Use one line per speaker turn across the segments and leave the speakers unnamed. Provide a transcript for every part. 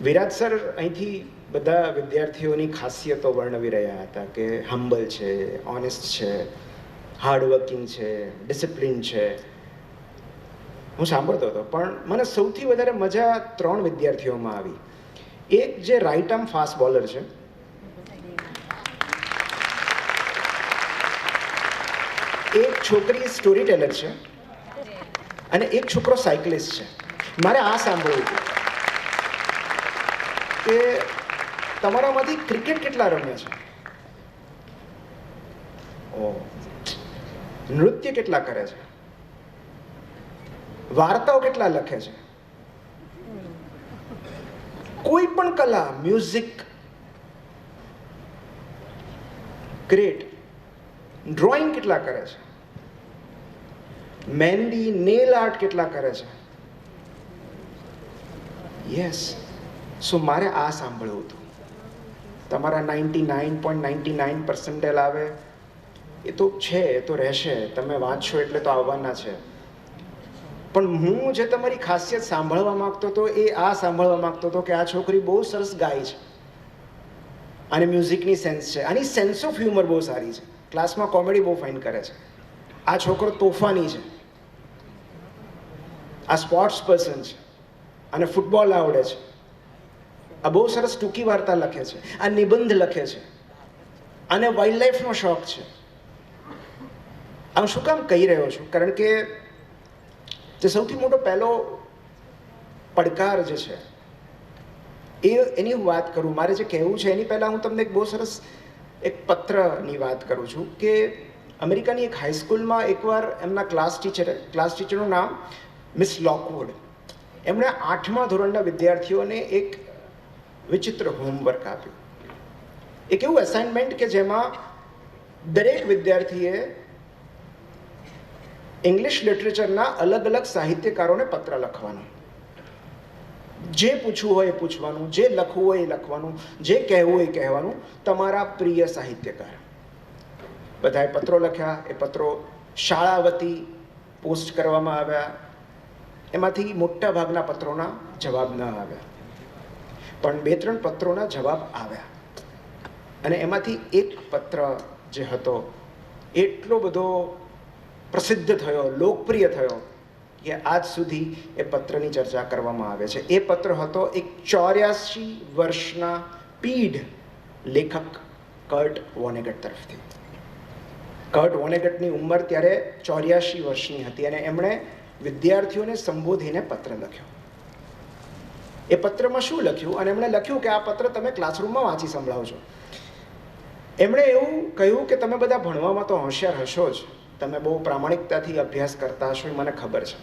Viraj sir અહીંથી બધા વિદ્યાર્થીઓની ખાસિયતો વર્ણવી રહ્યા હતા કે હમ્બલ છે, ઓનેસ્ટ છે, હાર્ડવર્કિંગ છે, ડિસિપ્લિન છે. હું સાંભળતો હતો, પણ મને સૌથી વધારે મજા 3 વિદ્યાર્થીઓમાં આવી. એક જે રાઇટ આર્મ ફાસ્ટ બોલર છે, એક છોકરી સ્ટોરી ટેલર છે અને એક છોકરો સાયકલિસ્ટ છે. મારે આ સાંભળવું હતું કે તમારામાંથી ક્રિકેટ કેટલા રમે છે? નૃત્ય કેટલા કરે છે? વાર્તાઓ કેટલા લખે છે? કોઈ પણ કલા, મ્યુઝિક, ગ્રેટ. ડ્રોઈંગ કેટલા કરે છે? મહેંદી, નેલ આર્ટ કેટલા કરે છે? યસ. સો મારે આ સાંભળવું હતું. તમારા 99.99% આવે એ તો છે, એ તો રહેશે, તમે વાંચશો એટલે તો આવવાના છે. પણ હું જે તમારી ખાસિયત સાંભળવા માંગતો હતો એ આ સાંભળવા માંગતો હતો કે આ છોકરી બહુ સરસ ગાય છે, આને મ્યુઝિકની સેન્સ છે, આની સેન્સ ઓફ હ્યુમર બહુ સારી છે, ક્લાસમાં કોમેડી બહુ ફાઇન કરે છે, આ છોકરો તોફાની છે, આ સ્પોર્ટ્સ પર્સન છે, આને ફૂટબોલ આવડે છે, આ બહુ સરસ ટૂંકી વાર્તા લખે છે, આ નિબંધ લખે છે, આને વાઇલ્ડ લાઈફનો શોખ છે. આ શું કામ કહી રહ્યો છું? કારણ કે જે સૌથી મોટો પહેલો પડકાર જે છે એની હું વાત કરું, મારે જે કહેવું છે એની પહેલાં હું તમને એક બહુ સરસ એક પત્રની વાત કરું છું કે અમેરિકાની એક હાઈસ્કૂલમાં એકવાર એમના ક્લાસ ટીચરનું નામ મિસ લોકવુડ, એમણે 8મા ધોરણના વિદ્યાર્થીઓને એક વિચિત્ર હોમવર્ક આપ્યું. એક એવું અસાઇનમેન્ટ કે જેમાં દરેક વિદ્યાર્થીએ ઇંગ્લિશ લિટરેચરના અલગ અલગ સાહિત્યકારોને પત્ર લખવાનો, જે પૂછવું હોય એ પૂછવાનું, જે લખવું હોય એ લખવાનું, જે કહેવું હોય એ કહેવાનું, તમારા પ્રિય સાહિત્યકાર. બધાએ પત્રો લખ્યા. એ પત્રો શાળા વતી પોસ્ટ કરવામાં આવ્યા. એમાંથી મોટા ભાગના પત્રોના જવાબ ન આવ્યા, પણ 2-3 પત્રોના જવાબ આવ્યા. અને એમાંથી એક પત્ર જે હતો એટલો બધો પ્રસિદ્ધ થયો, લોકપ્રિય થયો કે આજ સુધી એ પત્રની ચર્ચા કરવામાં આવે છે. એ પત્ર હતો એક 84 વર્ષના પીઢ લેખક કર્ટ વોનેગટ તરફથી. કર્ટ વોનેગટની ઉંમર ત્યારે 84 વર્ષની હતી અને એમણે વિદ્યાર્થીઓને સંબોધીને પત્ર લખ્યો. એ પત્રમાં શું લખ્યું? અને એમણે લખ્યું કે આ પત્ર તમે ક્લાસરૂમમાં વાંચી સંભળાવજો. એમણે એવું કહ્યું કે તમે બધા ભણવામાં તો હોશિયાર હશો જ, તમે બહુ પ્રામાણિકતાથી અભ્યાસ કરતા હશો એ મને ખબર છે,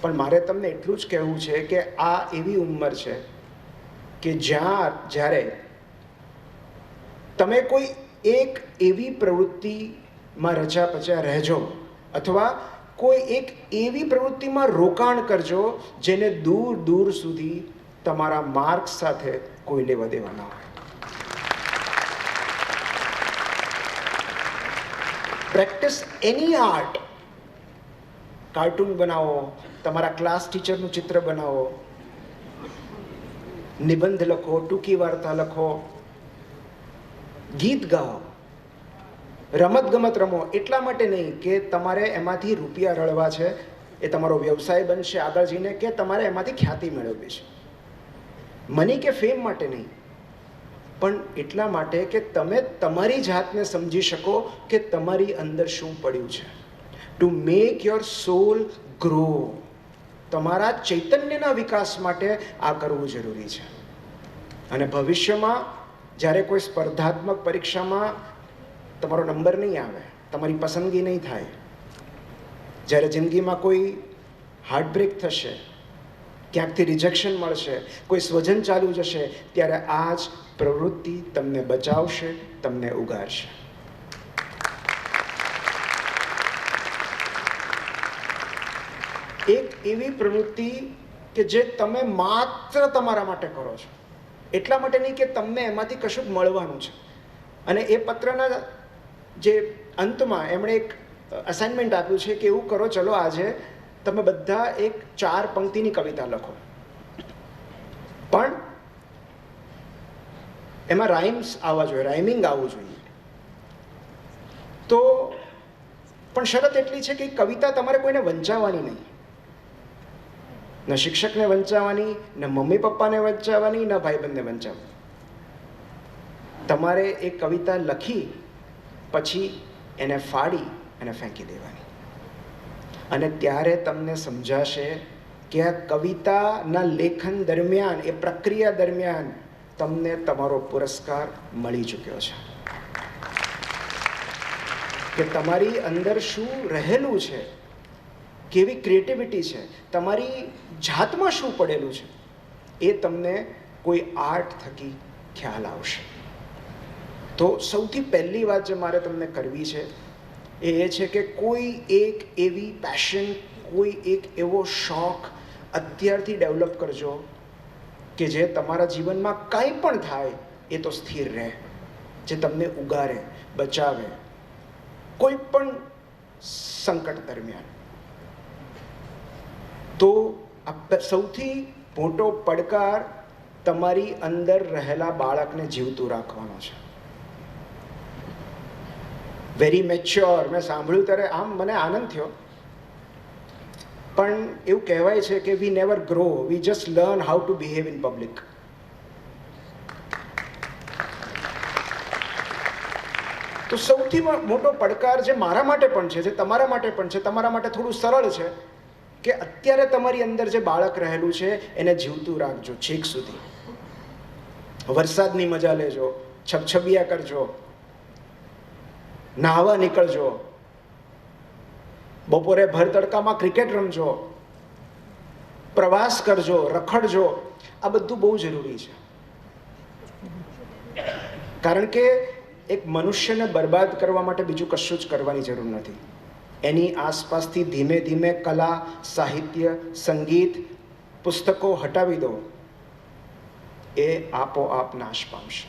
પણ મારે તમને એટલું જ કહેવું છે કે આ એવી ઉંમર છે કે જ્યારે તમે કોઈ એક એવી પ્રવૃત્તિમાં રચા પચા રહેજો અથવા કોઈ એક એવી પ્રવૃત્તિમાં રોકાણ કરજો જેને દૂર દૂર સુધી તમારા માર્ક્સ સાથે કોઈ લેવા દેવા ના હોય. પ્રેક્ટિસ એની આર્ટ. કાર્ટૂન બનાવો, તમારા ક્લાસ ટીચરનું ચિત્ર બનાવો, નિબંધ લખો, ટૂંકી વાર્તા લખો, ગીત ગાઓ, રમતગમત રમો. એટલા માટે નહીં કે તમારે એમાંથી રૂપિયા રળવા છે, એ તમારો વ્યવસાય બનશે આગળ જઈને, કે તમારે એમાંથી ખ્યાતિ મેળવવી છે. મની કે ફેમ માટે નહીં, પણ એટલા માટે કે તમે તમારી જાતને સમજી શકો કે તમારી અંદર શું પડ્યું છે. To make your soul grow. તમારા ચૈતન્યના વિકાસ માટે આ કરવું જરૂરી છે. અને ભવિષ્યમાં જ્યારે કોઈ સ્પર્ધાત્મક પરીક્ષામાં તમારો નંબર નહીં આવે, તમારી પસંદગી નહીં થાય, જ્યારે જિંદગીમાં કોઈ હાર્ટબ્રેક થશે, ક્યાંકથી રિજેક્શન મળશે, કોઈ સ્વજન ચાલ્યું જશે, ત્યારે આ જ પ્રવૃત્તિ તમને બચાવશે, તમને ઉગારશે. એક એવી પ્રવૃત્તિ કે જે તમે માત્ર તમારા માટે કરો છો, એટલા માટે નહીં કે તમને એમાંથી કશું મળવાનું છે. અને એ પત્રના જે અંતમાં એમણે એક અસાઇનમેન્ટ આપ્યું છે કે એવું કરો, ચલો આજે તમે બધા એક 4 પંક્તિની કવિતા લખો, પણ એમાં રાઇમ્સ આવવા જોઈએ, રાઇમિંગ આવવું જોઈએ. તો પણ શરત એટલી છે કે કવિતા તમારે કોઈને વંચાવવાની નહીં, ન શિક્ષકને વંચાવવાની, ન મમ્મી પપ્પાને વંચાવવાની, ન ભાઈબંધને વંચાવવાની. તમારે એ કવિતા લખી પછી એને ફાડી અને ફેંકી દેવાની. અને ત્યારે તમને સમજાશે કે આ કવિતાના લેખન દરમિયાન, એ પ્રક્રિયા દરમિયાન તમને તમારો પુરસ્કાર મળી ચૂક્યો છે, કે તમારી અંદર શું રહેલું છે, કેવી ક્રિએટિવિટી છે, તમારી જાતમાં શું પડેલું છે, એ તમને કોઈ આર્ટ થકી ખ્યાલ આવશે. તો સૌથી પહેલી વાત જે મારે તમને કરવી છે એ છે કે કોઈ એક એવી પેશન, કોઈ એક એવો શોખ અત્યારથી ડેવલપ કરજો કે જે તમારા જીવનમાં કંઈ પણ થાય એ તો સ્થિર રહે, જે તમને ઉગારે, બચાવે કોઈ પણ સંકટ દરમિયાન. તો આ સૌથી મોટો પડકાર તમારી અંદર રહેલા બાળકને જીવતું રાખવાનો છે. વેરી મેચ્યોર, મેં સાંભળ્યું ત્યારે આમ મને આનંદ થયો. પણ એવું કહેવાય છે કે વી never grow, we just learn how to behave in public. તો સૌથી મોટો પડકાર જે મારા માટે પણ છે, જે તમારા માટે પણ છે, તમારા માટે થોડું સરળ છે, કે અત્યારે તમારી અંદર જે બાળક રહેલું છે એને જીવતું રાખજો છેક સુધી. વરસાદની મજા લેજો, છબછબિયા કરજો, નાહવા નીકળજો, બપોરે ભર તડકામાં ક્રિકેટ રમજો, પ્રવાસ કરજો, રખડજો. આ બધું બહુ જરૂરી છે. કારણ કે એક મનુષ્યને બરબાદ કરવા માટે બીજું કશું જ કરવાની જરૂર નથી. એની આસપાસથી ધીમે ધીમે કલા, સાહિત્ય, સંગીત, પુસ્તકો હટાવી દો, એ આપોઆપ નાશ પામશે.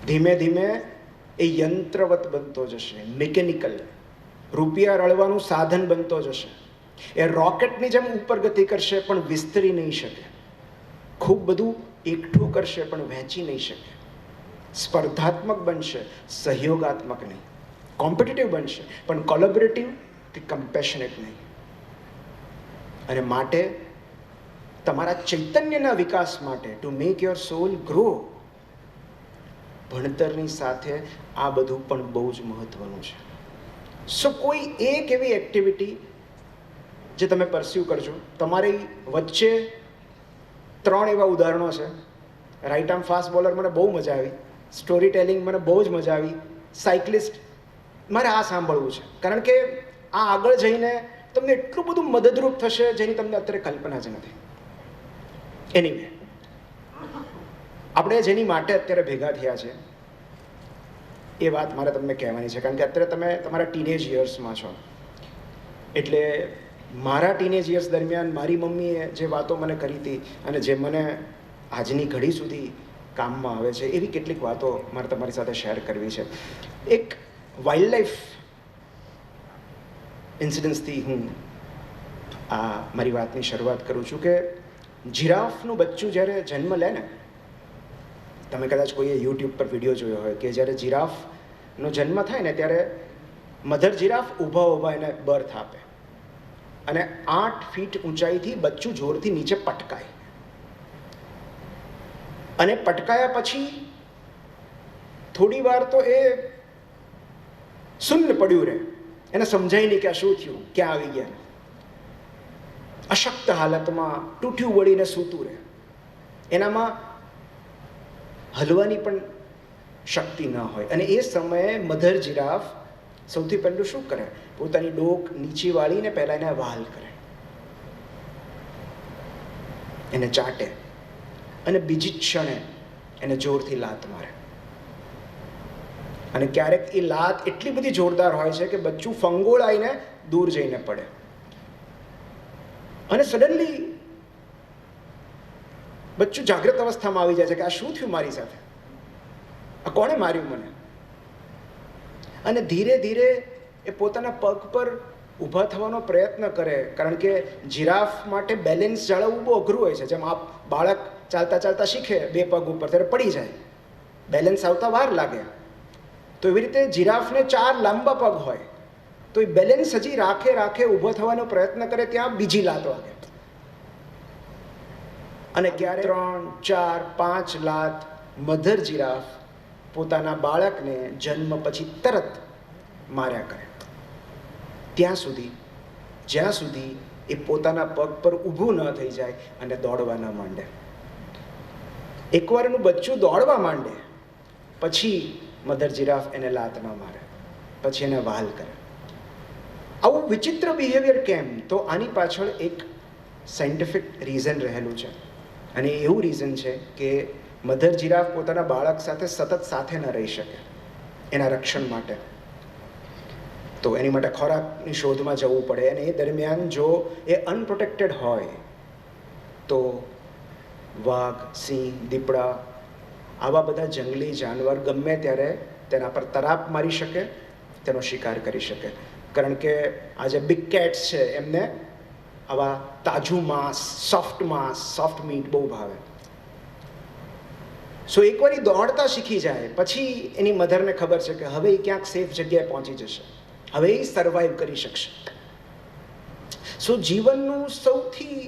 ધીમે ધીમે એ યંત્રવત બનતો જશે, મિકેનિકલ, રૂપિયા રળવાનું સાધન બનતો જશે. એ રોકેટની જેમ ઉપર ગતિ કરશે પણ વિસ્તરી નહીં શકે, ખૂબ બધું એકઠું કરશે પણ વહેંચી નહીં શકે, સ્પર્ધાત્મક બનશે, સહયોગાત્મક નહીં, કોમ્પિટિટિવ બનશે પણ કોલેબોરેટિવ કે કમ્પેશનેટ નહીં. અને માટે તમારા ચૈતન્યના વિકાસ માટે, to make your soul grow, ભણતરની સાથે આ બધું પણ બહુ જ મહત્વનું છે. સો કોઈ એક એવી એક્ટિવિટી જે તમે પરસ્યુ કરજો. તમારી વચ્ચે 3 એવા ઉદાહરણો છે. રાઇટ આર્મ ફાસ્ટ બોલર મને બહુ મજા આવી, સ્ટોરી ટેલિંગ મને બહુ જ મજા આવી, સાયકલિસ્ટ મારે આ સાંભળવું છે. કારણ કે આ આગળ જઈને તમને એટલું બધું મદદરૂપ થશે જેની તમને અત્યારે કલ્પના જ નથી. એનીવે, આપણે જેની માટે અત્યારે ભેગા થયા છે એ વાત મારે તમને કહેવાની છે. કારણ કે અત્યારે તમે તમારા ટીનેજ યર્સમાં છો. એટલે મારા ટીનેજ યર્સ દરમિયાન મારી મમ્મીએ જે વાતો મને કરી હતી અને જે મને આજની ઘડી સુધી કામમાં આવે છે, એવી કેટલીક વાતો મારે તમારી સાથે શેર કરવી છે. એક વાઇલ્ડ લાઈફ ઇન્સિડન્સથી હું આ મારી વાતની શરૂઆત કરું છું. કે જિરાફનું બચ્ચું જ્યારે જન્મ લે ને, તમે કદાચ કોઈએ યુટ્યુબ પર વિડીયો જોયો હોય કે જ્યારે જિરાફનો જન્મ થાય ને ત્યારે મધર જિરાફ ઊભા ઊભા એને બર્થ આપે અને 8 ફીટ ઊંચાઈથી બચ્ચું જોરથી નીચે પટકાય. અને પટકાયા પછી થોડી વાર તો એ શૂન્ય પડ્યું રહે, એને સમજાય નહીં કે આ શું થયું, ક્યાં આવી ગયા. અશક્ત હાલતમાં તૂટ્યું વળીને સૂતું રહે, એનામાં હલવાની પણ શક્તિ ન હોય. અને એ સમયે મધર જિરાફ સૌથી પહેલું શું કરે, પોતાની ડોક નીચે વાળીને પહેલા એને વાલ કરે, એને ચાટે અને બીજી ક્ષણે એને જોરથી લાત મારે. અને ક્યારેક એ લાત એટલી બધી જોરદાર હોય છે કે બચ્ચું ફંગોળાઈને દૂર જઈને પડે. અને સડનલી બચ્ચું જાગ્રત અવસ્થામાં આવી જાય છે કે આ શું થયું મારી સાથે, આ કોણે માર્યું મને. અને ધીરે ધીરે એ પોતાના પગ પર ઊભા થવાનો પ્રયત્ન કરે. કારણ કે જિરાફ માટે બેલેન્સ જાળવવું બહુ અઘરું હોય છે. જેમ આ બાળક ચાલતા ચાલતા શીખે 2 પગ ઉપર ત્યારે પડી જાય, બેલેન્સ આવતા વાર લાગે. તો એવી રીતે જીરાફને 4 લાંબા પગ હોય તો એ બેલેન્સ હજી રાખે રાખે ઊભો થવાનો પ્રયત્ન કરે ત્યાં બીજી લાત વાગે. અને ક્યારે 3, 4, 5 લાત મધર જીરાફ પોતાના બાળકને જન્મ પછી તરત માર્યા કરે, જ્યાં સુધી એ પોતાના પગ પર ઊભું ન થઈ જાય અને દોડવા ન માંડે. એકવાર એનું બચ્ચું દોડવા માંડે પછી મધર જીરાફ એને લાત ન મારે, પછી એને વહાલ કરે. આવું વિચિત્ર બિહેવિયર કેમ? તો આની પાછળ એક સાયન્ટિફિક રીઝન રહેલું છે. અને એવું રીઝન છે કે મધર જીરાફ પોતાના બાળક સાથે સતત સાથે ન રહી શકે એના રક્ષણ માટે. તો એની માટે ખોરાકની શોધમાં જવું પડે, અને એ દરમિયાન જો એ અનપ્રોટેક્ટેડ હોય તો વાઘ, સિંહ, દીપડા આવા બધા જંગલી જાનવર ગમે ત્યારે તેના પર તરાપ મારી શકે, તેનો શિકાર કરી શકે. કારણ કે આ જે બિગ કેટ્સ છે એમને આવા તાજું માંસ, સોફ્ટ મીટ બહુ ભાવે. સો એકવાર એ દોડતા શીખી જાય પછી એની મધરને ખબર છે કે હવે એ ક્યાંક સેફ જગ્યાએ પહોંચી જશે, હવે એ સર્વાઈવ કરી શકશે. સો જીવનનું સૌથી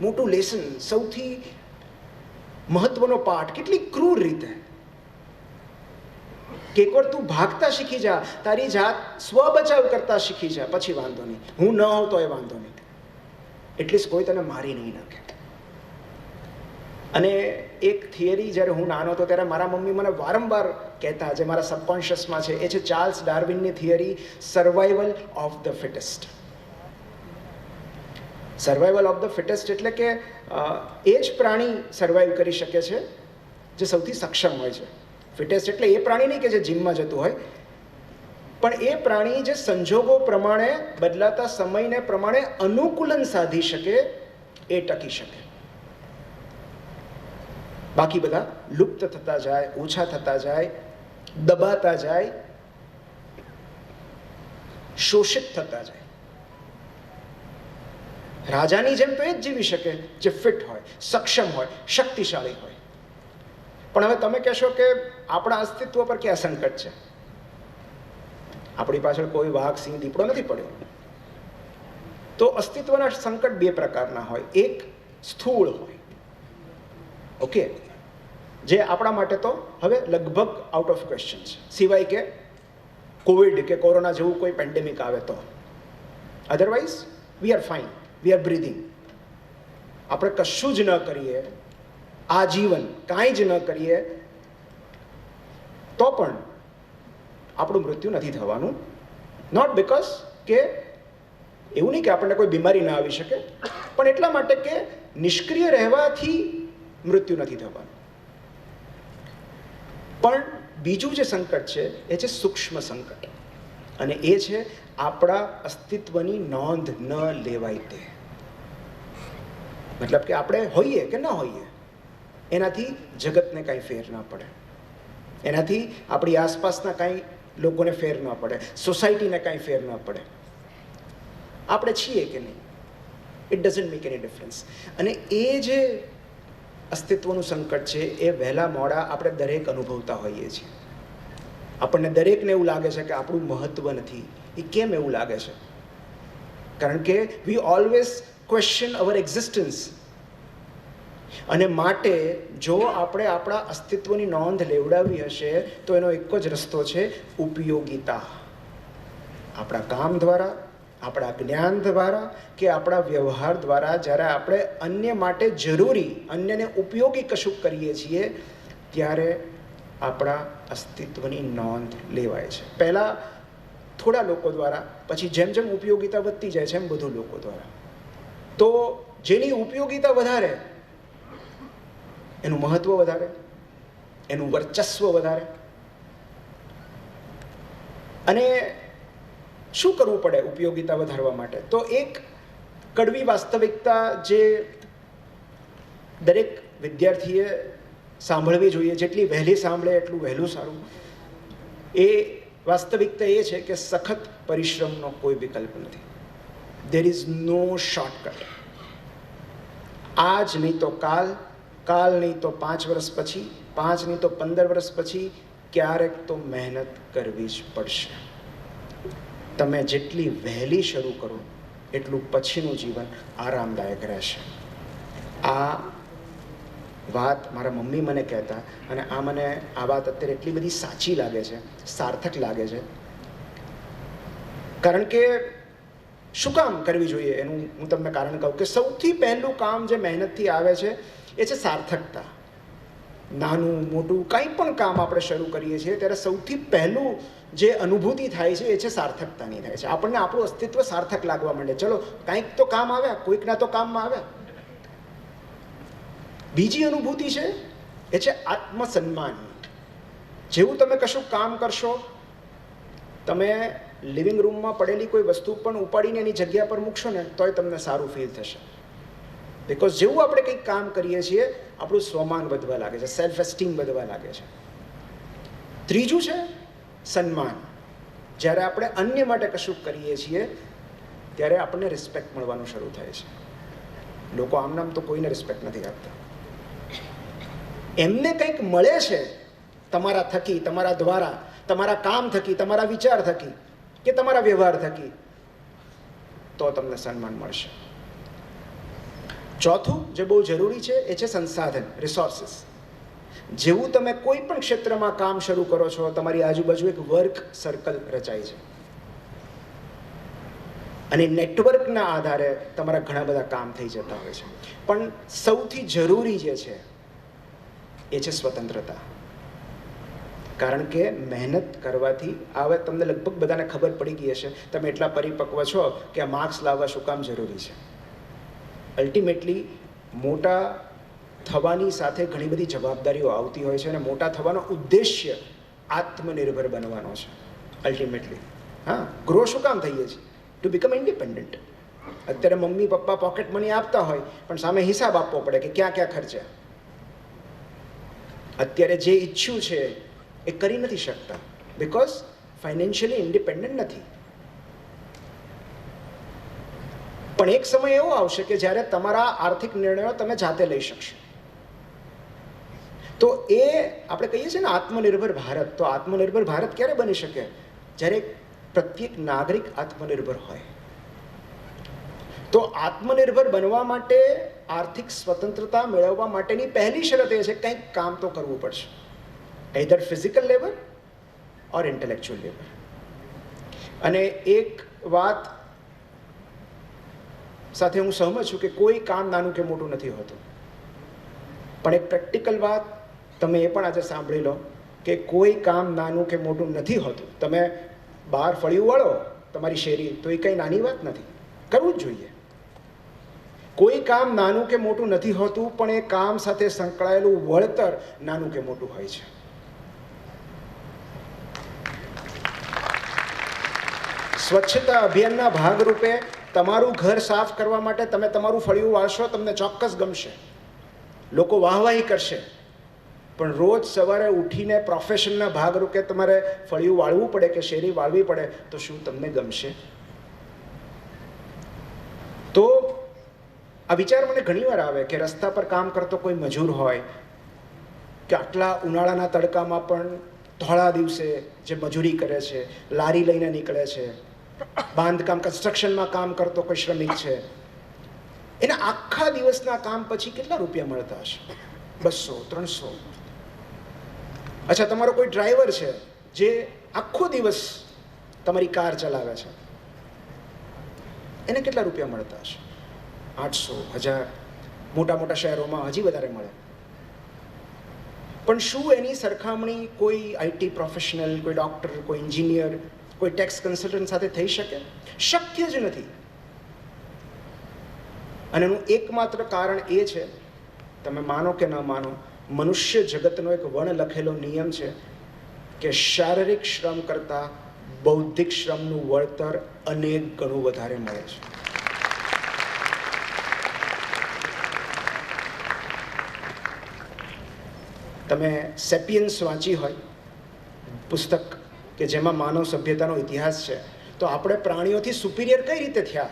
મોટું લેસન, સૌથી મહત્વનો પાઠ કેટલી ક્રૂર રીતે કે એકવાર તું ભાગતા શીખી જા, તારી જાત સ્વ બચાવ કરતા શીખી જા, પછી વાંધો નહીં. હું ન હોઉં તો એ વાંધો નહીં, એટલીસ્ટ કોઈ તને મારી નહીં નાખે. અને એક થિયરી જ્યારે હું નાનો હતો ત્યારે મારા મમ્મી મને વારંવાર કહેતા, જે મારા સબકોન્શિયસમાં છે, એ છે ચાર્લ્સ ડાર્વિનની theory, survival of the fittest. Survival of the fittest એટલે કે એ જ પ્રાણી સર્વાઈવ કરી શકે છે જે સૌથી સક્ષમ હોય છે. ફિટેસ્ટ એટલે એ પ્રાણી નહીં કે જે જીમમાં જતું હોય, પણ એ પ્રાણી જે સંજોગો પ્રમાણે બદલાતા સમયને પ્રમાણે અનુકૂલન સાધી શકે, એ ટકી શકે. બાકી બધા લુપ્ત થતા જાય, ઓછા થતા જાય, દબાતા જાય, શોષિત થતા જાય. રાજાની જેમ તો એ જ જીવી શકે જે ફિટ હોય, સક્ષમ હોય, શક્તિશાળી હોય. પણ હવે તમે કહેશો કે આપણા અસ્તિત્વ પર ક્યાં સંકટ છે? આપણી પાછળ કોઈ વાઘ, સિંહ, દીપડો નથી પડ્યો. તો અસ્તિત્વના સંકટ 2 પ્રકારના હોય. એક સ્થૂળ હોય, ઓકે, જે આપણા માટે તો હવે લગભગ આઉટ ઓફ ક્વેશ્ચન છે, સિવાય કે કોવિડ કે કોરોના જેવું કોઈ પેન્ડેમિક આવે તો. Otherwise we are fine, we are breathing. આપણે કશું જ ન કરીએ, આજીવન કાંઈ જ ન કરીએ તો પણ આપણું મૃત્યુ નથી થવાનું. નોટ બિકોઝ કે એવું નહીં કે આપણને કોઈ બીમારી ના આવી શકે, પણ એટલા માટે કે નિષ્ક્રિય રહેવાથી મૃત્યુ નથી થવાનું. પણ બીજું જે સંકટ છે એ છે સૂક્ષ્મ સંકટ, અને એ છે આપણા અસ્તિત્વની નોંધ ન લેવાય તે. મતલબ કે આપણે હોઈએ કે ન હોઈએ એનાથી જગતને કાંઈ ફેર ના પડે, એનાથી આપણી આસપાસના કાંઈ લોકોને ફેર ના પડે, સોસાયટીને કાંઈ ફેર ના પડે. આપણે છીએ કે નહીં, it doesn't make any difference. અને એ જે અસ્તિત્વનું સંકટ છે એ વહેલા મોડા આપણે દરેક અનુભવતા હોઈએ છીએ. આપણને દરેકને એવું લાગે છે કે આપણું મહત્વ નથી. એ કેમ એવું લાગે છે? કારણ કે we always question our existence. અને માટે જો આપણે આપણા અસ્તિત્વની નોંધ લેવડાવી હશે તો એનો એક જ રસ્તો છે, ઉપયોગિતા. આપણા કામ દ્વારા, આપણા જ્ઞાન દ્વારા કે આપણા વ્યવહાર દ્વારા જ્યારે આપણે અન્ય માટે જરૂરી, અન્યને ઉપયોગી કશું કરીએ છીએ ત્યારે આપણા અસ્તિત્વની નોંધ લેવાય છે. પહેલાં થોડા લોકો દ્વારા, પછી જેમ જેમ ઉપયોગિતા વધતી જાય છે એમ બધું લોકો દ્વારા. તો જેની ઉપયોગિતા વધારે એનું મહત્વ વધારે, એનું વર્ચસ્વ વધારે. અને શું કરવું પડે ઉપયોગિતા વધારવા માટે? તો એક કડવી વાસ્તવિકતા જે દરેક વિદ્યાર્થીએ સાંભળવી જોઈએ, જેટલી વહેલી સાંભળે એટલું વહેલું સારું. એ વાસ્તવિકતા એ છે કે સખત પરિશ્રમનો કોઈ વિકલ્પ નથી. There is no shortcut. આજ નહીં તો કાલ કાલ નહીં તો 5 વર્ષ પછી, 5 નહીં તો 15 વર્ષ પછી ક્યારેક તો મહેનત કરવી જ પડશે. તમે જેટલી વહેલી શરૂ કરો એટલું પછીનું જીવન આરામદાયક રહેશે. આ વાત મારા મમ્મી મને કહેતા, અને આ વાત અત્યારે એટલી બધી સાચી લાગે છે, સાર્થક લાગે છે. કારણ કે શું કામ કરવી જોઈએ એનું હું તમને કારણ કહું કે સૌથી પહેલું કામ જે મહેનતથી આવે છે એ છે સાર્થકતા. નાનું મોટું કંઈ પણ કામ આપણે શરૂ કરીએ છીએ ત્યારે સૌથી પહેલું જે અનુભૂતિ થાય છે એ છે સાર્થકતાની થાય છે. આપણને આપણું અસ્તિત્વ સાર્થક લાગવા માંડે. ચલો કંઈક તો કામ આવ્યા, કોઈકના તો કામમાં આવ્યા. બીજી અનુભૂતિ છે એ છે આત્મસન્માન. જેવું તમે કશું કામ કરશો, તમે લિવિંગ રૂમમાં પડેલી કોઈ વસ્તુ પણ ઉપાડીને એની જગ્યા પર મૂકશો ને તોય તમને સારું ફીલ થશે. બિકોઝ જેવું આપણે કંઈક કામ કરીએ છીએ આપણું સ્વમાન વધવા લાગે છે, સેલ્ફ એસ્ટીમ વધવા લાગે છે. ત્રીજું છે સન્માન. જ્યારે આપણે અન્ય માટે કશું કરીએ છીએ ત્યારે આપણને રિસ્પેક્ટ મળવાનું શરૂ થાય છે. લોકો આમ નામ તો કોઈને રિસ્પેક્ટ નથી આપતા. એમને કંઈક મળે છે તમારા થકી, તમારા દ્વારા, તમારા કામ થકી, તમારા વિચાર થકી કે તમારા વ્યવહાર થકી, તો તમને સન્માન મળશે. ચોથું જે બહુ જરૂરી છે એ છે સંસાધન, રિસોર્સિસ. જેવું તમે કોઈ પણ ક્ષેત્રમાં કામ શરૂ કરો છો તમારી આજુબાજુ એક વર્ક સર્કલ રચાય છે, અને નેટવર્કના આધારે તમારા ઘણા બધા કામ થઈ જતા હોય છે. પણ સૌથી જરૂરી જે છે એ છે સ્વતંત્રતા. કારણ કે મહેનત કરવાથી હવે તમને લગભગ બધાને ખબર પડી ગઈ હશે, તમે એટલા પરિપક્વ છો કે આ માર્ક્સ લાવવા શું કામ જરૂરી છે. અલ્ટિમેટલી મોટા થવાની સાથે ઘણી બધી જવાબદારીઓ આવતી હોય છે, અને મોટા થવાનો ઉદ્દેશ્ય આત્મનિર્ભર બનવાનો છે અલ્ટિમેટલી. હા, ગ્રો શું કામ થઈએ છીએ? To become independent. અત્યારે મમ્મી પપ્પા પોકેટ મની આપતા હોય પણ સામે હિસાબ આપવો પડે કે ક્યાં ક્યાં ખર્ચ્યા. અત્યારે જે ઈચ્છ્યું છે એ કરી નથી શકતા બિકોઝ ફાઇનાન્શિયલી ઇન્ડિપેન્ડન્ટ નથી. પણ એક સમય એવો આવશે કે જ્યારે તમારા આર્થિક નિર્ણયો તમે જાતે લઈ શકશો. તો એ આપણે કહીએ છીએ ને આત્મનિર્ભર ભારત. તો આત્મનિર્ભર ભારત ક્યારે બની શકે? જ્યારે પ્રત્યેક નાગરિક આત્મનિર્ભર હોય. તો આત્મનિર્ભર બનવા માટે, આર્થિક સ્વતંત્રતા મેળવવા માટેની પહેલી શરત એ છે કંઈક કામ તો કરવું પડશે. either physical labor or intellectual labor. અને એક વાત સાથે હું સહમત છું કે કોઈ કામ નાનું કે મોટું નથી હોતું. પણ એક પ્રેક્ટિકલ વાત તમે એ પણ આજે સાંભળી લો કે કોઈ કામ નાનું કે મોટું નથી હોતું. તમે બહાર ફળિયું વાળો તમારી શેરી, તો એ કંઈ નાની વાત નથી, કરવું જ જોઈએ. કોઈ કામ નાનું કે મોટું નથી હોતું, પણ એ કામ સાથે સંકળાયેલું વળતર નાનું કે મોટું હોય છે. સ્વચ્છતા અભિયાનના ભાગરૂપે તમારું ઘર સાફ કરવા માટે તમે તમારું ફળિયું વાળશો, તમને ચોક્કસ ગમશે, લોકો વાહવાહી કરશે. પણ રોજ સવારે ઉઠીને પ્રોફેશનના ભાગરૂપે તમારે ફળિયું વાળવું પડે કે શેરી વાળવી પડે, તો શું તમને ગમશે? તો આ વિચાર મને ઘણીવાર આવે કે રસ્તા પર કામ કરતો કોઈ મજૂર હોય કે આટલા ઉનાળાના તડકામાં પણ ધોળા દિવસે જે મજૂરી કરે છે, લારી લઈને નીકળે છે, બાંધકામ કન્સ્ટ્રક્શનમાં કામ કરતો કોઈ શ્રમિક છે, એના આખા દિવસના કામ પછી કેટલા રૂપિયા મળતા હશે? 200, 300. અચ્છા, તમારો કોઈ ડ્રાઈવર છે જે આખો દિવસ તમારી કાર ચલાવે છે, એને કેટલા રૂપિયા મળતા હશે? 800, 1000. મોટા મોટા શહેરોમાં હજી વધારે મળે. પણ શું એની સરખામણી કોઈ આઈટી પ્રોફેશનલ, કોઈ ડૉક્ટર, કોઈ એન્જિનિયર, કોઈ ટેક્સ કન્સલ્ટન્ટ સાથે થઈ શકે? શક્ય જ નથી. અને એનું એકમાત્ર કારણ એ છે, તમે માનો કે ન માનો, મનુષ્ય જગતનો એક વણ લખેલો નિયમ છે કે શારીરિક શ્રમ કરતાં બૌદ્ધિક શ્રમનું વળતર અનેક ગણું વધારે મળે છે. તમે સેપિયન્સ વાંચી હોય પુસ્તક કે જેમાં માનવ સભ્યતાનો ઇતિહાસ છે, તો આપણે પ્રાણીઓથી સુપિરિયર કઈ રીતે થયા,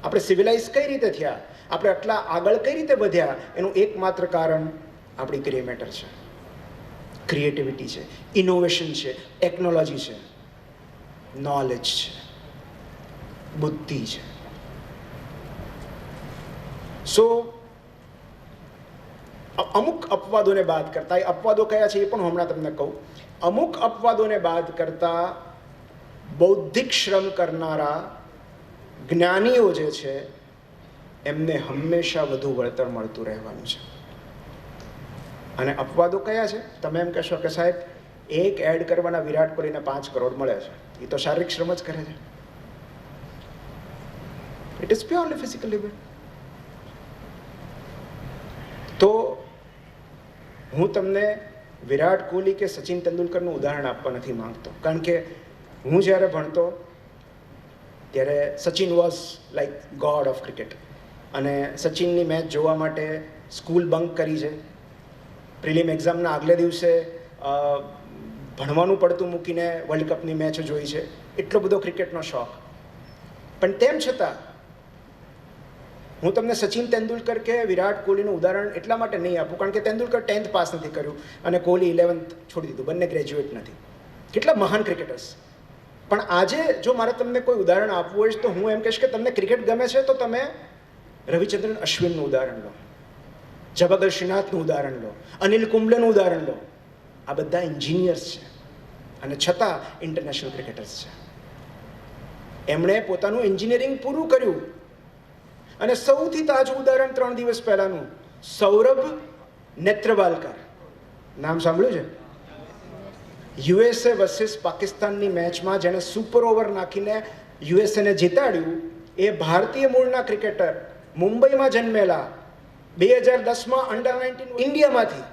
આપણે સિવિલાઇઝ કઈ રીતે થયા? આપણે આટલા આગળ કઈ રીતે વધ્યા એનું એકમાત્ર કારણ આપણી ગ્રે મેટર છે, ક્રિએટિવિટી છે, ઇનોવેશન છે, ટેકનોલોજી છે, નોલેજ છે, બુદ્ધિ છે. સો અમુક અપવાદોને બાદ કરતા, એ અપવાદો કયા છે એ પણ હમણાં તમને કહું. અમુક અપવાદોને બાદ કરતા બૌદ્ધિક શ્રમ કરનારા જ્ઞાનીઓ જે છે એમને હંમેશા વધુ વળતર મળતું રહેવાનું છે. અને અપવાદો કયા છે? તમે એમ કહેશો કે સાહેબ એક એડ કરવાના વિરાટ કોહલીને 5 કરોડ મળે છે, એ તો શારીરિક શ્રમ જ કરે છે. It is purely physical labour. તો હું તમને વિરાટ કોહલી કે સચિન તેંડુલકરનું ઉદાહરણ આપવા નથી માંગતો, કારણ કે હું જ્યારે ભણતો ત્યારે Sachin was like God of cricket, અને સચિનની મેચ જોવા માટે સ્કૂલ બંક કરી છે, પ્રિલિમ એક્ઝામના આગલે દિવસે ભણવાનું પડતું મૂકીને વર્લ્ડ કપની મેચ જોઈ છે. એટલો બધો ક્રિકેટનો શોખ. પણ તેમ છતાં હું તમને સચિન તેંડુલકર કે વિરાટ કોહલીનું ઉદાહરણ એટલા માટે નહીં આપું કારણ કે તેંડુલકર 10th પાસ નથી કર્યું અને કોહલી 11th છોડી દીધું, બંને ગ્રેજ્યુએટ નથી. કેટલા મહાન ક્રિકેટર્સ. પણ આજે જો મારે તમને કોઈ ઉદાહરણ આપવું હોય તો હું એમ કહીશ કે તમને ક્રિકેટ ગમે છે તો તમે રવિચંદ્રન અશ્વિનનું ઉદાહરણ લો, જવાગર શ્રીનાથનું ઉદાહરણ લો, અનિલ કુંબલેનું ઉદાહરણ લો. આ બધા એન્જિનિયર્સ છે અને છતાં ઇન્ટરનેશનલ ક્રિકેટર્સ છે. એમણે પોતાનું એન્જિનિયરિંગ પૂરું કર્યું. અને સૌથી તાજું ઉદાહરણ 3 દિવસ પહેલાનું, સૌરભ નેત્રવાલકર, નામ સાંભળ્યું છે? યુએસએ વર્સિસ પાકિસ્તાનની મેચમાં જેણે સુપર ઓવર નાખીને યુએસએને જીતાડ્યું, એ ભારતીય મૂળના ક્રિકેટર, મુંબઈમાં જન્મેલા, 2010માં અંડર-19 ઇન્ડિયામાંથી,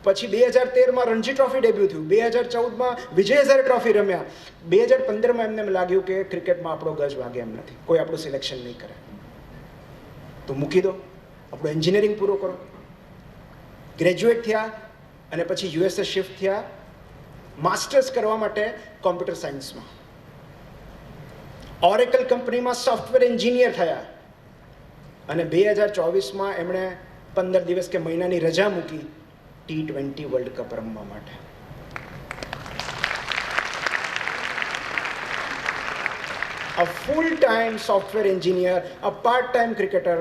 પછી 2013માં રણજી ટ્રોફી ડેબ્યુ થયું, 2014માં વિજય હઝારે ટ્રોફી રમ્યા, 2015માં એમને લાગ્યું કે ક્રિકેટમાં આપણો ગજ વાગે એમ નથી, કોઈ આપણું સિલેક્શન નહીં કરે, તો મૂકી દો, આપણું એન્જિનિયરિંગ પૂરું કરો. ગ્રેજ્યુએટ થયા અને પછી યુએસએ શિફ્ટ થયા માસ્ટર્સ કરવા માટે કોમ્પ્યુટર સાયન્સમાં. ઓરેકલ કંપનીમાં સોફ્ટવેર એન્જિનિયર થયા અને 2024માં એમણે 15 દિવસ કે મહિનાની રજા મૂકી T20 વર્લ્ડ કપ રમવા માટે. A full-time software engineer, a part-time cricketer,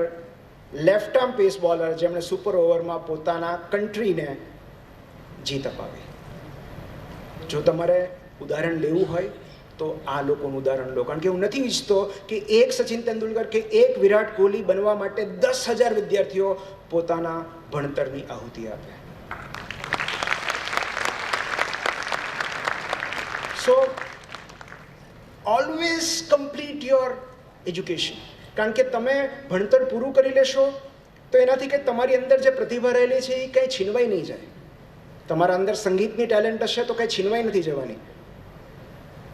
left arm pace bowler જેમણે સુપર ઓવરમાં પોતાના કન્ટ્રીને જીત અપાવી. જો તમારે ઉદાહરણ લેવું હોય તો આ લોકોનું ઉદાહરણ લો, કારણ કે હું નથી ઈચ્છતો કે એક સચિન તેંડુલકર કે એક વિરાટ કોહલી બનવા માટે 10,000 વિદ્યાર્થીઓ પોતાના ભણતરની આહુતિ આપે. સો ઓલવેઝ કમ્પ્લીટ યોર એજ્યુકેશન, કારણ કે તમે ભણતર પૂરું કરી લેશો તો એનાથી કે તમારી અંદર જે પ્રતિભા રહેલી છે એ કંઈ છીનવાઈ નહીં જાય. તમારા અંદર સંગીતની ટેલેન્ટ હશે તો કંઈ છીનવાઈ નથી જવાની,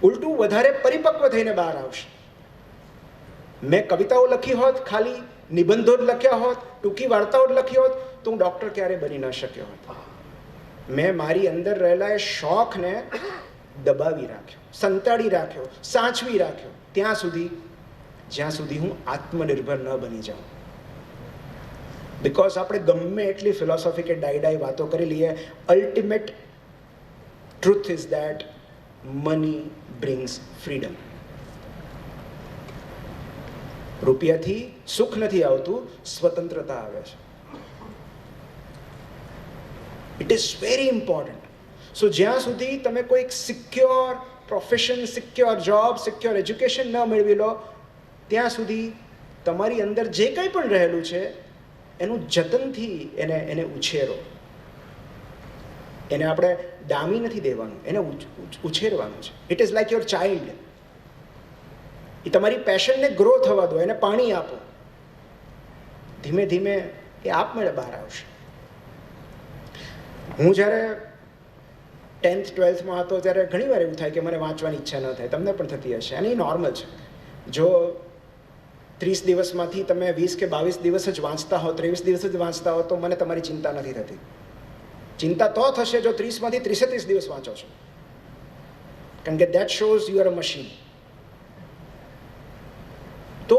ઉલટું વધારે પરિપક્વ થઈને બહાર આવશે. મેં કવિતાઓ લખી હોત, ખાલી નિબંધો જ લખ્યા હોત, ટૂંકી વાર્તાઓ જ લખી હોત તો હું ડૉક્ટર ક્યારે બની ન શક્યો હોત. મેં મારી અંદર રહેલા એ શોખને દબાવી રાખ્યો, સંતાડી રાખ્યો, સાચવી રાખ્યો ત્યાં સુધી જ્યાં સુધી હું આત્મનિર્ભર ન બની જાઉં. બિકોઝ આપણે ગમે એટલી ફિલોસોફી કે ડાઈ વાતો કરી લઈએ, ultimate truth is that money brings freedom. રૂપિયાથી સુખ નથી આવતું, સ્વતંત્રતા આવે છે. It is very important. So જ્યાં સુધી તમે કોઈ secure profession, secure job, secure education ન મેળવી લો ત્યાં સુધી તમારી અંદર જે કંઈ પણ રહેલું છે એનું જતનથી એને ઉછેરો. એને આપણે ડામી નથી દેવાનું, એને ઉછેરવાનું છે. It is like your child. એ તમારી પેશનને ગ્રો થવા દો, એને પાણી આપો, ધીમે ધીમે એ આપમેળે બહાર આવશે. હું જ્યારે 10th 12thમાં હતો ત્યારે ઘણી વાર એવું થાય કે મને વાંચવાની ઈચ્છા ન થાય, તમને પણ થતી હશે, અને એ નોર્મલ છે. જો 30 દિવસમાંથી તમે 20 કે 22 દિવસ જ વાંચતા હો, 23 દિવસ જ વાંચતા હો તો મને તમારી ચિંતા નથી થતી. ચિંતા તો થશે જો 30માંથી 30 દિવસ વાંચો છો, કારણ કે that shows you are a machine. તો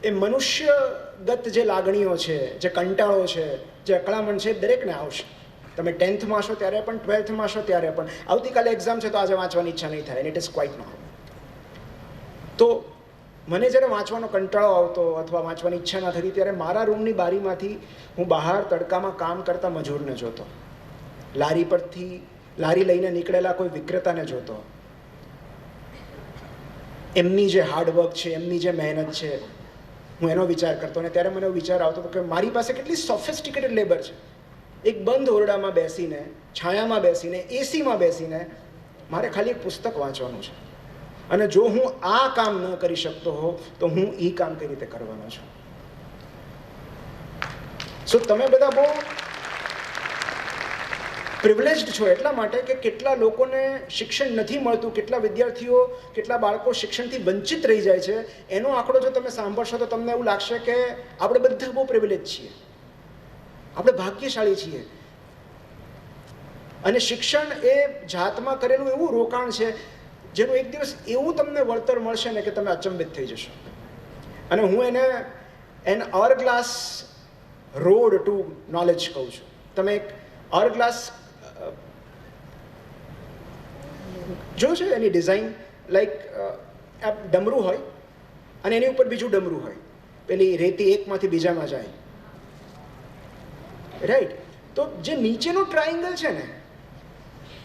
એ મનુષ્યગત જે લાગણીઓ છે, જે કંટાળો છે, જે અકળામણ છે, દરેકને આવશે. તમે 10thમાં હશો ત્યારે પણ, 12thમાં હશો ત્યારે પણ. આવતીકાલે એક્ઝામ છે તો આજે વાંચવાની ઈચ્છા નહીં થાય, ઇટ ઇઝ ક્વાઇટ નોર્મલ. તો મને જ્યારે વાંચવાનો કંટાળો આવતો અથવા વાંચવાની ઈચ્છા ન થતી ત્યારે મારા રૂમની બારીમાંથી હું બહાર તડકામાં કામ કરતા મજૂરને જોતો, લારી પરથી લારી લઈને નીકળેલા કોઈ વિક્રેતાને જોતો. એમની જે હાર્ડવર્ક છે, એમની જે મહેનત છે, હું એનો વિચાર કરતો. અને ત્યારે મને વિચાર આવતો હતો કે મારી પાસે કેટલી સોફિસ્ટિકેટેડ લેબર છે. એક બંધ ઓરડામાં બેસીને, છાયામાં બેસીને, એસીમાં બેસીને મારે ખાલી એક પુસ્તક વાંચવાનું છે. અને જો હું આ કામ ન કરી શકતો હોઉં તો હું એ કામ કઈ રીતે કરવાનો છું. સો તમે બધા બહુ પ્રિવિલેજ્ડ છો એટલા માટે કે કેટલા લોકોને શિક્ષણ નથી મળતું, કેટલા વિદ્યાર્થીઓ, કેટલા બાળકો શિક્ષણથી વંચિત રહી જાય છે. એનો આંકડો જો તમે સાંભળશો તો તમને એવું લાગશે કે આપણે બધા બહુ પ્રિવિલેજ છીએ, આપણે ભાગ્યશાળી છીએ. અને શિક્ષણ એ જાતમાં કરેલું એવું રોકાણ છે જેનું એક દિવસ એવું તમને વળતર મળશે ને કે તમે અચંબિત થઈ જશો. અને હું એને એન અવરગ્લાસ રોડ ટુ નોલેજ કહું છું. તમે એક અવરગ્લાસ જો છે એની ડિઝાઇન લાઈક આ ડમરું હોય અને એની ઉપર બીજું ડમરું હોય, પેલી રેતી એકમાંથી બીજામાં જાય, રાઈટ? તો જે નીચેનું ટ્રાયંગલ છે ને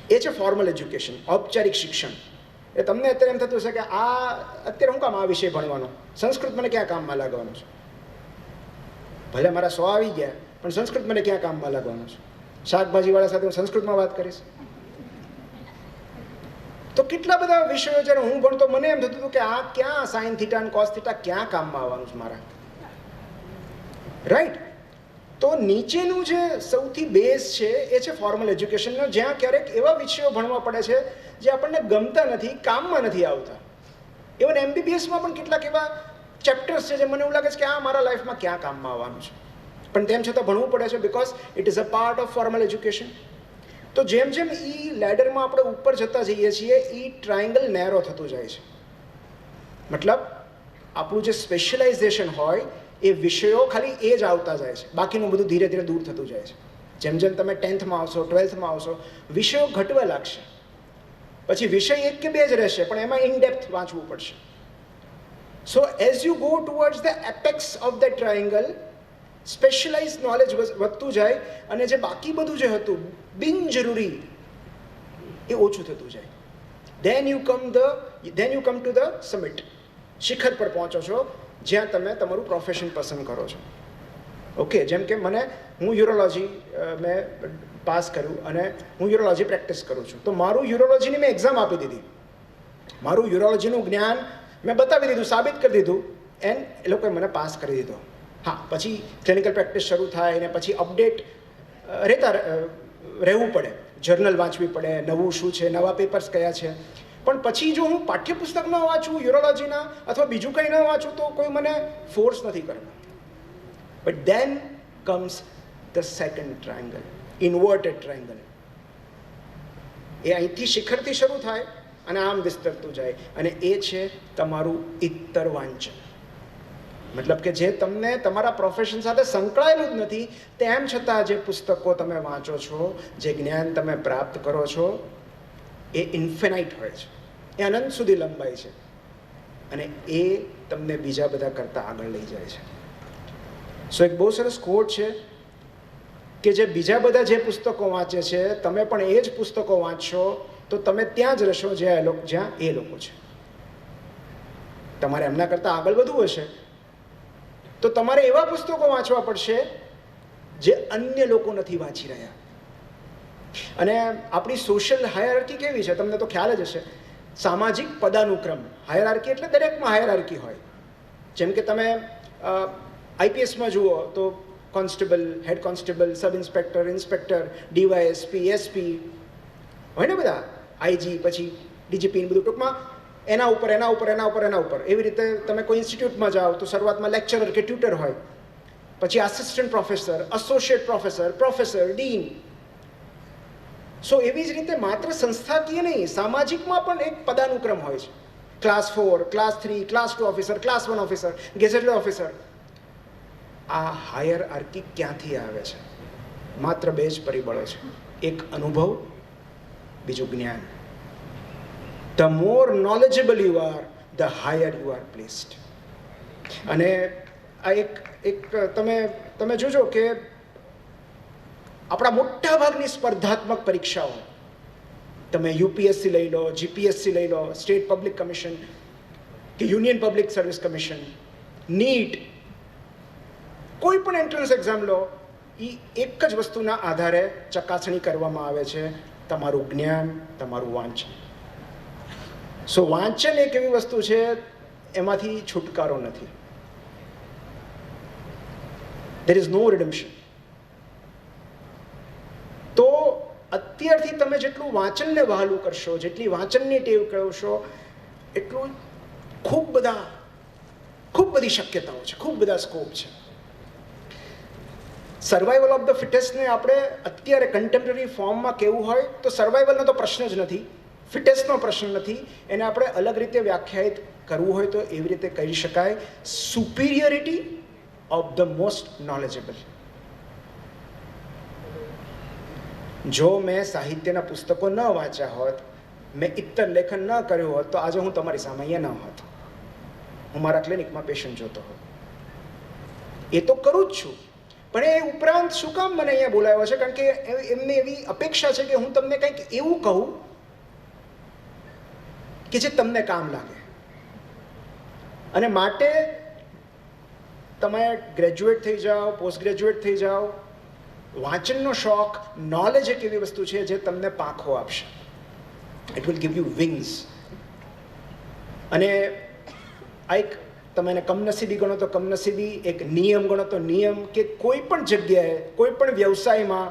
એ છે ફોર્મલ એજ્યુકેશન, ઔપચારિક શિક્ષણ. એ તમને અત્યારે એમ થતું હશે કે આ અત્યારે હું કામ આ વિષય ભણવાનો, સંસ્કૃત મને ક્યાં કામમાં લાગવાનું છે? ભલે મારા 100 આવી ગયા પણ સંસ્કૃત મને ક્યાં કામમાં લાગવાનું છે? શાકભાજીવાળા સાથે હું સંસ્કૃતમાં વાત કરીશ. તો કેટલા બધા વિષયો જ્યારે હું ભણતો મને એમ થતું હતું કે આ ક્યાં સાઇન થીટા અને કોસ થીટા ક્યાં કામમાં આવવાનું છે મારા, રાઈટ? તો નીચેનું જે સૌથી બેઝ છે એ છે ફોર્મલ એજ્યુકેશનનો, જ્યાં ક્યારેક એવા વિષયો ભણવા પડે છે જે આપણને ગમતા નથી, કામમાં નથી આવતા. ઇવન MBBSમાં પણ કેટલાક એવા ચેપ્ટર્સ છે જે મને એવું લાગે છે કે આ મારા લાઈફમાં ક્યાં કામમાં આવવાનું છે, પણ તેમ છતાં ભણવું પડે છે because it is a part of formal education. તો જેમ જેમ લેડરમાં આપણે ઉપર જતા જઈએ છીએ ટ્રાયંગલ નેરો થતું જાય છે. મતલબ આપણું જે સ્પેશિયલાઇઝેશન હોય એ વિષયો ખાલી એ જ આવતા જાય છે, બાકીનું બધું ધીરે ધીરે દૂર થતું જાય છે. જેમ જેમ તમે 10thમાં આવશો, 12thમાં આવશો, વિષયો ઘટવા લાગશે. પછી વિષય એક કે બે જ રહેશે પણ એમાં ઇન ડેપ્થ વાંચવું પડશે. સો as you go towards the apex of the triangle, specialise knowledge વધતું જાય અને જે બાકી બધું જે હતું બિનજરૂરી એ ઓછું થતું જાય. Then you come to the summit. શિખર પર પહોંચો છો જ્યાં તમે તમારું પ્રોફેશન પસંદ કરો છો. ઓકે, જેમ કે હું યુરોલોજી મેં પાસ કર્યું અને હું યુરોલોજી પ્રેક્ટિસ કરું છું. તો મારું યુરોલોજીની મેં એક્ઝામ આપી દીધી, મારું યુરોલોજીનું જ્ઞાન મેં બતાવી દીધું, સાબિત કરી દીધું, એન્ડ એ લોકોએ મને પાસ કરી દીધો. હા, પછી ક્લિનિકલ પ્રેક્ટિસ શરૂ થાય અને પછી અપડેટ રહેવું પડે, જર્નલ વાંચવી પડે, નવું શું છે, નવા પેપર્સ કયા છે. પણ પછી જો હું પાઠ્યપુસ્તક ન વાંચું યુરોલોજીના અથવા બીજું કંઈ ન વાંચું તો કોઈ મને ફોર્સ નથી કરતું. But then comes the second triangle, inverted triangle. એ અહીંથી શિખરથી શરૂ થાય અને આમ વિસ્તરતું જાય અને એ છે તમારું ઇત્તર વાંચન. મતલબ કે જે તમને તમારા પ્રોફેશન સાથે સંકળાયેલું જ નથી, તેમ છતાં જે પુસ્તકો તમે વાંચો છો, જે જ્ઞાન તમે પ્રાપ્ત કરો છો એ ઇન્ફિનાઇટ હોય છે, એ અનંત સુધી લંબાય છે અને એ તમને બીજા બધા કરતાં આગળ લઈ જાય છે. સો એક બહુ સરસ કોટ છે કે જે બીજા બધા જે પુસ્તકો વાંચે છે, તમે પણ એ જ પુસ્તકો વાંચશો તો તમે ત્યાં જ રહેશો જ્યાં એ લોકો છે. તમારે એમના કરતાં આગળ વધવું હશે તો તમારે એવા પુસ્તકો વાંચવા પડશે જે અન્ય લોકો નથી વાંચી રહ્યા. અને આપણી સોશિયલ હાયરાર્કી કેવી છે તમને તો ખ્યાલ જ હશે. સામાજિક પદાનુક્રમ, હાયરાર્કી એટલે દરેકમાં હાયરાર્કી હોય. જેમ કે તમે IPSમાં જુઓ તો constable, head constable, sub inspector, inspector, DYSP, SP હોય ને બધા, IG, પછી DGP, બધું ટૂંકમાં એના ઉપર. એવી રીતે તમે કોઈ ઇન્સ્ટિટ્યૂટમાં જાઓ તો શરૂઆતમાં લેક્ચરર કે ટ્યુટર હોય, પછી assistant professor, associate professor, professor, dean. So એવી જ રીતે માત્ર સંસ્થાકીય નહીં, સામાજિકમાં પણ એક પદાનુક્રમ હોય છે. Class 4, class 3, class 2 officer, class 1 officer, gazetted officer. આ હાયર આર્કી ક્યાંથી આવે છે? માત્ર બે જ પરિબળો છે. એક અનુભવ, બીજું જ્ઞાન. The more knowledgeable you are, the higher you are placed. અને આ એક તમે જોજો કે આપણા મોટા ભાગની સ્પર્ધાત્મક પરીક્ષાઓ, તમે યુપીએસસી લઈ લો, જીપીએસસી લઈ લો, સ્ટેટ પબ્લિક કમિશન કે union public service commission, NEET, કોઈ પણ એન્ટ્રન્સ એક્ઝામ લો, એ એક જ વસ્તુના આધારે ચકાસણી કરવામાં આવે છે, તમારું જ્ઞાન, તમારું વાંચન. સો વાંચન એક એવી વસ્તુ છે, એમાંથી છુટકારો નથી. there is no redemption. તો અત્યારથી તમે જેટલું વાંચનને વહાલું કરશો, જેટલી વાંચનની ટેવ કરશો, એટલું ખૂબ બધી શક્યતાઓ છે, ખૂબ બધા સ્કોપ છે. સર્વાઈવલ ઓફ ધ ફિટેસ્ટને આપણે અત્યારે કન્ટેમ્પરરી ફોર્મમાં કેવું હોય તો સર્વાઈવલનો તો પ્રશ્ન જ નથી, ફિટેસ્ટનો પ્રશ્ન નથી. એને આપણે અલગ રીતે વ્યાખ્યાયિત કરવું હોય તો એવી રીતે કહી શકાય, superiority of the most knowledgeable. જો મેં સાહિત્યના પુસ્તકો ન વાંચ્યા હોત, મેં ઇત્તર લેખન ન કર્યું હોત, તો આજે હું તમારી સામે અહીંયા ન હોત, હું મારા ક્લિનિકમાં પેશન્ટ જોતો હોત. એ તો કરું જ છું, પણ એ ઉપરાંત શું કામ મને અહીંયા બોલાવ્યો છે? કારણ કે એમને એવી અપેક્ષા છે કે હું તમને કંઈક એવું કહું કે જે તમને કામ લાગે. અને માટે તમે ગ્રેજ્યુએટ થઈ જાઓ, પોસ્ટ ગ્રેજ્યુએટ થઈ જાઓ, વાંચનનો શોખ, નોલેજ એક એવી વસ્તુ છે જે તમને પાંખો આપશે. It will give you wings. અને આ એક, તમે એને કમનસીબી ગણો તો કમનસીબી, એક નિયમ ગણો તો નિયમ, કે કોઈ પણ જગ્યાએ, કોઈ પણ વ્યવસાયમાં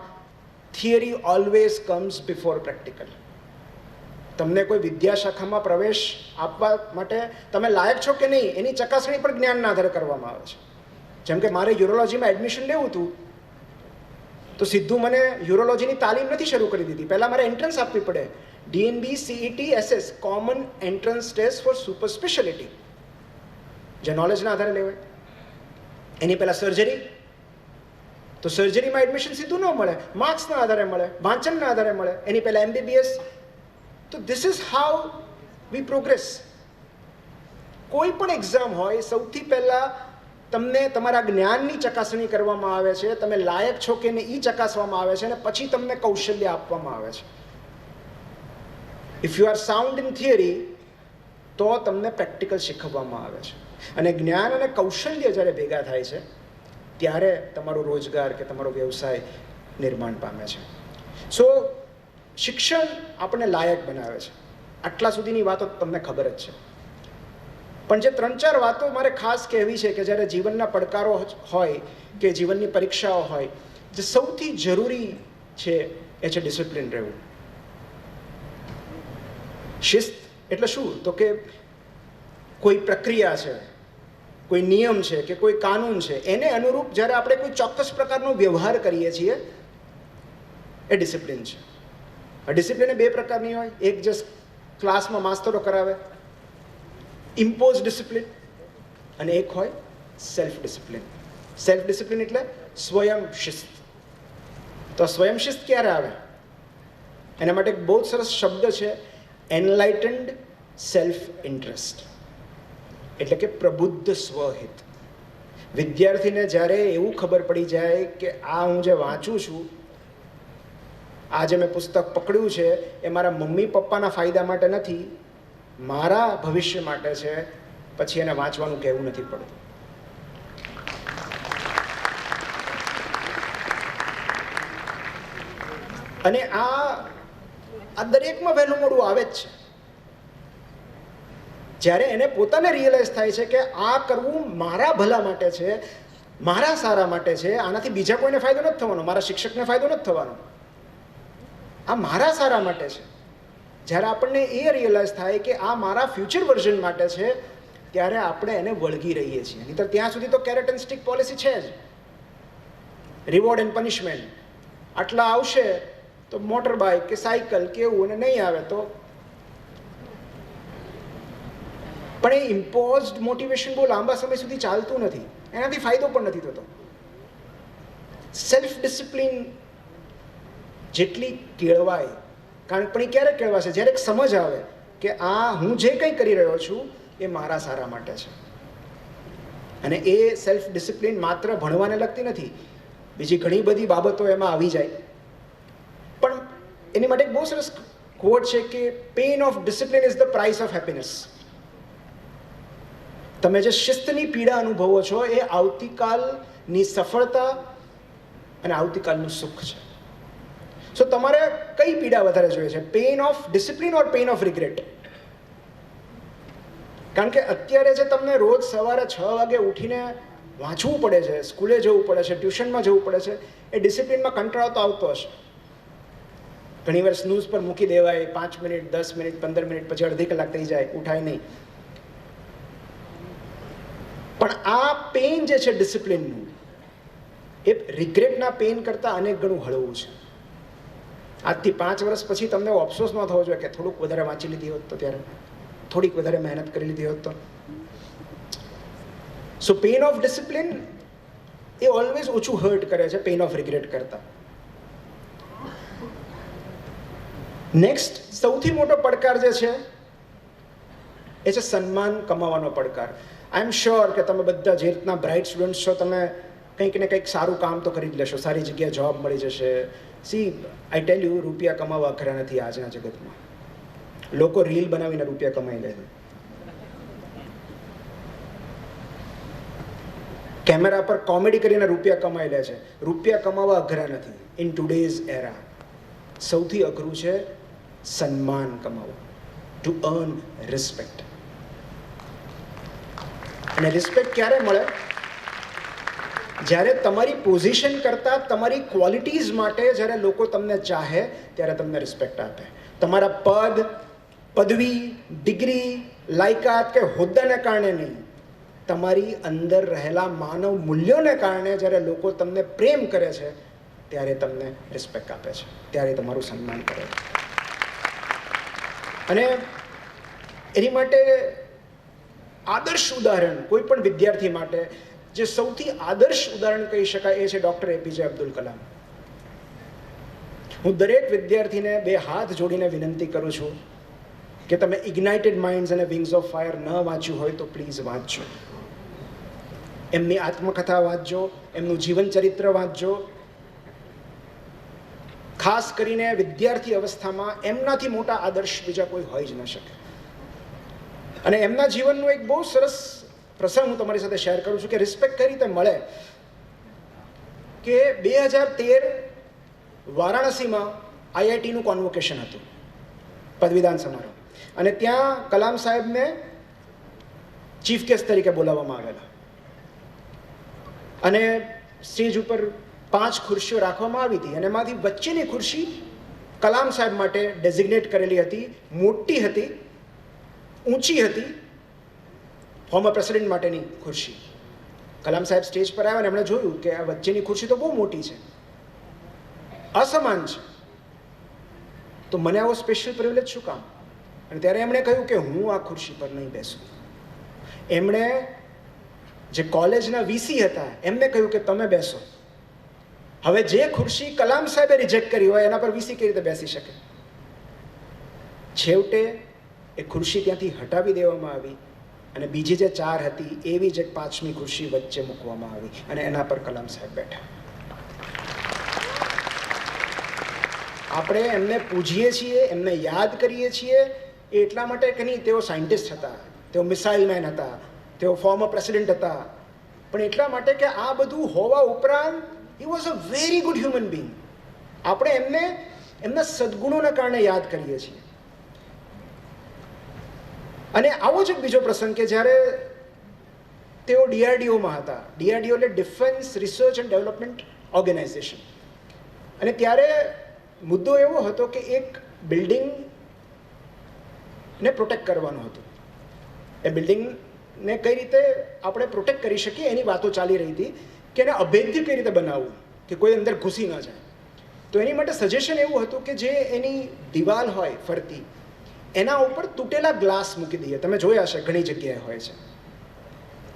theory always comes before practical. તમને કોઈ વિદ્યાશાખામાં પ્રવેશ આપવા માટે તમે લાયક છો કે નહીં, એની ચકાસણી પણ જ્ઞાનના આધારે કરવામાં આવે છે. જેમ કે મારે યુરોલોજીમાં એડમિશન લેવું હતું, તો સીધું મને યુરોલોજીની તાલીમ નથી શરૂ કરી દીધી. પહેલાં મારે એન્ટ્રન્સ આપવી પડે, DNB CET SS, common entrance test for super speciality, જે નોલેજના આધારે લેવાય. એની પહેલાં સર્જરી, તો સર્જરીમાં એડમિશન સીધું ન મળે, માર્ક્સના આધારે મળે, વાંચનના આધારે મળે. એની પહેલાં MBBS. તો this is how we progress. કોઈ પણ એક્ઝામ હોય, સૌથી પહેલાં તમને તમારા જ્ઞાનની ચકાસણી કરવામાં આવે છે, તમે લાયક છો કે નહીં એ ચકાસવામાં આવે છે, અને પછી તમને કૌશલ્ય આપવામાં આવે છે. If you are sound in theory, તો તમને પ્રેક્ટિકલ શીખવવામાં આવે છે. અને જ્ઞાન અને કૌશલ્ય જ્યારે ભેગા થાય છે, ત્યારે તમારો રોજગાર કે તમારો વ્યવસાય નિર્માણ પામે છે. સો શિક્ષણ આપણને લાયક બનાવે છે. આટલા સુધીની વાતો તમને ખબર જ છે. પણ જે 3-4 વાતો મારે ખાસ કહેવી છે કે જ્યારે જીવનના પડકારો હોય કે જીવનની પરીક્ષાઓ હોય, જે સૌથી જરૂરી છે એ છે ડિસિપ્લિન રહેવું. શિસ્ત એટલે શું? તો કે કોઈ પ્રક્રિયા છે, કોઈ નિયમ છે કે કોઈ કાનૂન છે, એને અનુરૂપ જ્યારે આપણે કોઈ ચોક્કસ પ્રકારનો વ્યવહાર કરીએ છીએ, એ ડિસિપ્લિન છે. ડિસિપ્લિન 2 પ્રકારની હોય. એક જે ક્લાસમાં માસ્તરો કરાવે, ઇમ્પોઝ ડિસિપ્લિન, અને એક હોય સેલ્ફ ડિસિપ્લિન. સેલ્ફ ડિસિપ્લિન એટલે સ્વયં શિસ્ત. તો સ્વયં શિસ્ત ક્યારે આવે? એના માટે એક બહુ સરસ શબ્દ છે, એનલાઇટન્ડ સેલ્ફ ઇન્ટરેસ્ટ, એટલે કે પ્રબુદ્ધ સ્વહિત. વિદ્યાર્થીને જ્યારે એવું ખબર પડી જાય કે આ હું જે વાંચું છું, આ જે મેં પુસ્તક પકડ્યું છે, એ મારા મમ્મી પપ્પાના ફાયદા માટે નથી, મારા ભવિષ્ય માટે છે, પછી એને વાંચવાનું કહેવું નથી પડતું. અને આ દરેકમાં વહેલું મોડું આવે જ છે. જ્યારે એને પોતાને રિયલાઇઝ થાય છે કે આ કરવું મારા ભલા માટે છે, મારા સારા માટે છે, આનાથી બીજા કોઈને ફાયદો નથી થવાનો, મારા શિક્ષકને ફાયદો નથી થવાનો, આ મારા સારા માટે છે. જ્યારે આપણને એ રિયલાઇઝ થાય કે આ મારા ફ્યુચર વર્ઝન માટે છે, ત્યારે આપણે એને વળગી રહીએ છીએ. નહીં તો ત્યાં સુધી તો કેરેટ એન્ડ સ્ટિક પોલિસી છે જ, રિવોર્ડ એન્ડ પનિશમેન્ટ. આટલા આવશે તો મોટર બાઇક કે સાયકલ કે એવું, અને નહીં આવે તો પણ એ ઇમ્પોઝડ મોટિવેશન બહુ લાંબા સમય સુધી ચાલતું નથી, એનાથી ફાયદો પણ નથી થતો. સેલ્ફ ડિસિપ્લિન જેટલી કેળવાય, કારણ પણ એ ક્યારે કેળવાશે? જ્યારે એક સમજ આવે કે આ હું જે કંઈ કરી રહ્યો છું એ મારા સારા માટે છે. અને એ સેલ્ફ ડિસિપ્લિન માત્ર ભણવાને લગતી નથી, બીજી ઘણી બધી બાબતો એમાં આવી જાય. પણ એની માટે એક બહુ સરસ કોટ છે કે pain of discipline is the price of happiness. તમે જે શિસ્તની પીડા અનુભવો છો એ આવતીકાલની સફળતા અને આવતીકાલનું સુખ છે. સો તમારે કઈ પીડા વધારે જોઈએ છે, pain of discipline or pain of regret? કારણ કે અત્યારે જે તમને રોજ સવારે 6 વાગે ઉઠીને વાંચવું પડે છે, સ્કૂલે જવું પડે છે, ટ્યુશનમાં જવું પડે છે, એ ડિસિપ્લિનમાં કંટાળો તો આવતો હશે. ઘણીવાર સ્નૂઝ પર મૂકી દેવાય, 5 મિનિટ, 10 મિનિટ, 15 મિનિટ, પછી અડધી કલાક થઈ જાય, ઉઠાય નહીં. પણ આ પેઇન જે છે ડિસિપ્લિનનું, એ રિગ્રેટના પેઇન કરતાં અનેક ગણું હળવું છે. આજથી 5 વર્ષ પછી તમને અફસોસ ન થવો જોઈએ કે થોડુંક વધારે વાંચી લીધી હોત તો, ત્યારે થોડીક વધારે મહેનત કરી લીધી હોત તો. સો પેઇન ઓફ ડિસિપ્લિન એ ઓલવેઝ ઓછું હર્ટ કરે છે પેઇન ઓફ રિગ્રેટ કરતાં. નેક્સ્ટ સૌથી મોટો પડકાર જે છે એ છે સન્માન કમાવાનો પડકાર. આઈ એમ શ્યોર કે તમે બધા જે રીતના બ્રાઇટ સ્ટુડન્ટ્સ છો, તમે કંઈક ને કંઈક સારું કામ તો કરી જ લેશો, સારી જગ્યાએ જોબ મળી જશે. સી આઈ ટેલ યુ, રૂપિયા કમાવા અઘરા નથી આજના જગતમાં. લોકો રીલ બનાવીને રૂપિયા કમાઈ લે છે. કેમેરા પર કોમેડી કરીને રૂપિયા કમાઈ લે છે. રૂપિયા કમાવા અઘરા નથી. ઇન ટુડેઝ એરા સૌથી અઘરું છે સન્માન કમાવું, ટુ અર્ન રિસ્પેક્ટ. અને રિસ્પેક્ટ ક્યારે મળે? જ્યારે તમારી પોઝિશન કરતાં તમારી ક્વોલિટીઝ માટે જ્યારે લોકો તમને ચાહે ત્યારે તમને રિસ્પેક્ટ આપે. તમારા પદ, પદવી, ડિગ્રી, લાયકાત કે હોદ્દાને કારણે નહીં, તમારી અંદર રહેલા માનવ મૂલ્યોને કારણે જ્યારે લોકો તમને પ્રેમ કરે છે ત્યારે તમને રિસ્પેક્ટ આપે છે, ત્યારે તમારું સન્માન કરે છે. અને એની માટે આદર્શ ઉદાહરણ કોઈ પણ વિદ્યાર્થી માટે જે સૌથી આદર્શ ઉદાહરણ કહી શકાય એ છે ડૉક્ટર એપીજે અબ્દુલ કલામ. હું દરેક વિદ્યાર્થીને 2 હાથ જોડીને વિનંતી કરું છું કે તમે ઇગ્નાઇટેડ માઇન્ડ્સ અને વિંગ્સ ઓફ ફાયર ન વાંચ્યું હોય તો પ્લીઝ વાંચજો. એમની આત્મકથા વાંચજો, એમનું જીવન ચરિત્ર વાંચજો. ખાસ કરીને વિદ્યાર્થી અવસ્થામાં એમનાથી મોટા આદર્શ બીજા કોઈ હોઈ જ ન શકે. અને એમના જીવનનો એક બહુ સરસ પ્રસંગ હું તમારી સાથે શેર કરું છું કે રિસ્પેક્ટ કઈ રીતે મળે. કે 2013 વારાણસીમાં આઈઆઈટીનું કોન્વોકેશન હતું, પદવીદાન સમારોહ, અને ત્યાં કલામ સાહેબને ચીફ ગેસ્ટ તરીકે બોલાવવામાં આવેલા. અને સ્ટેજ ઉપર 5 ખુરશીઓ રાખવામાં આવી હતી અને એમાંથી વચ્ચેની ખુરશી કલામ સાહેબ માટે ડેઝિગ્નેટ કરેલી હતી. મોટી હતી, ઊંચી હતી, ફોર્મર પ્રેસિડેન્ટ માટેની ખુરશી. કલામ સાહેબ સ્ટેજ પર આવ્યા અને એમણે જોયું કે આ વચ્ચેની ખુરશી તો બહુ મોટી છે, અસમાન છે, તો મને આવો સ્પેશિયલ પ્રિવિલેજ શું કામ? અને ત્યારે એમણે કહ્યું કે હું આ ખુરશી પર નહીં બેસું. એમણે જે કોલેજના વીસી હતા એમને કહ્યું કે તમે બેસો. હવે જે ખુરશી કલામ સાહેબે રિજેક્ટ કરી હોય એના પર વીસી કેવી રીતે બેસી શકે? છેવટે એ ખુરશી ત્યાંથી હટાવી દેવામાં આવી અને બીજી જે 4 હતી એવી જ એક 5મી ખુરશી વચ્ચે મૂકવામાં આવી અને એના પર કલામ સાહેબ બેઠા. આપણે એમને પૂજીએ છીએ, એમને યાદ કરીએ છીએ એ એટલા માટે કે નહીં તેઓ સાયન્ટિસ્ટ હતા, તેઓ મિસાઇલ મેન હતા, તેઓ ફોર્મર પ્રેસિડેન્ટ હતા, પણ એટલા માટે કે આ બધું હોવા ઉપરાંત he was a very good human being. આપણે એમને એમના સદગુણોના કારણે યાદ કરીએ છીએ. અને આવો જ એક બીજો પ્રસંગ કે જ્યારે તેઓ ડીઆરડીઓમાં હતા. ડીઆરડીઓ એટલે defence research and development organisation. અને ત્યારે મુદ્દો એવો હતો કે એક બિલ્ડિંગને પ્રોટેક્ટ કરવાનું હતું. એ બિલ્ડિંગને કઈ રીતે આપણે પ્રોટેક્ટ કરી શકીએ એની વાતો ચાલી રહી હતી કે એને અભેદ્ય કઈ રીતે બનાવવું કે કોઈ અંદર ઘૂસી ન જાય. તો એની માટે સજેશન એવું હતું કે જે એની દિવાલ હોય ફરતી એના ઉપર તૂટેલા ગ્લાસ મૂકી દઈએ. તમે જોયા હશે ઘણી જગ્યાએ હોય છે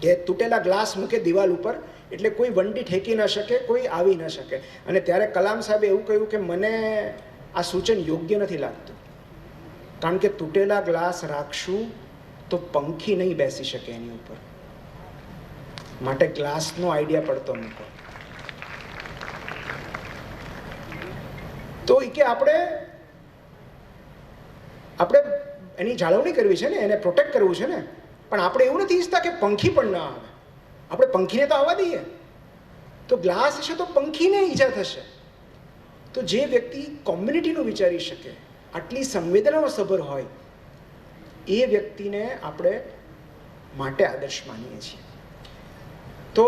કે તૂટેલા ગ્લાસ મૂકે દિવાલ ઉપર, એટલે કોઈ વંડી ઠેકી ન શકે, કોઈ આવી ન શકે. અને ત્યારે કલામ સાહેબે એવું કહ્યું કે મને આ સૂચન યોગ્ય નથી લાગતું, કારણ કે તૂટેલા ગ્લાસ રાખશું તો પંખી નહીં બેસી શકે એની ઉપર, માટે ગ્લાસનો આઈડિયા પડતો મૂકો. તો કે આપણે એની જાળવણી કરવી છે ને, એને પ્રોટેક્ટ કરવું છે ને, પણ આપણે એવું નથી ઈચ્છતા કે પંખી પણ ના આવે. આપણે પંખીને તો આવવા દઈએ, તો ગ્લાસ હશે તો પંખીને ઈજા થશે. તો જે વ્યક્તિ કોમ્યુનિટીનું વિચારી શકે, આટલી સંવેદનાઓ સભર હોય, એ વ્યક્તિને આપણે માટે આદર્શ માનીએ છીએ. તો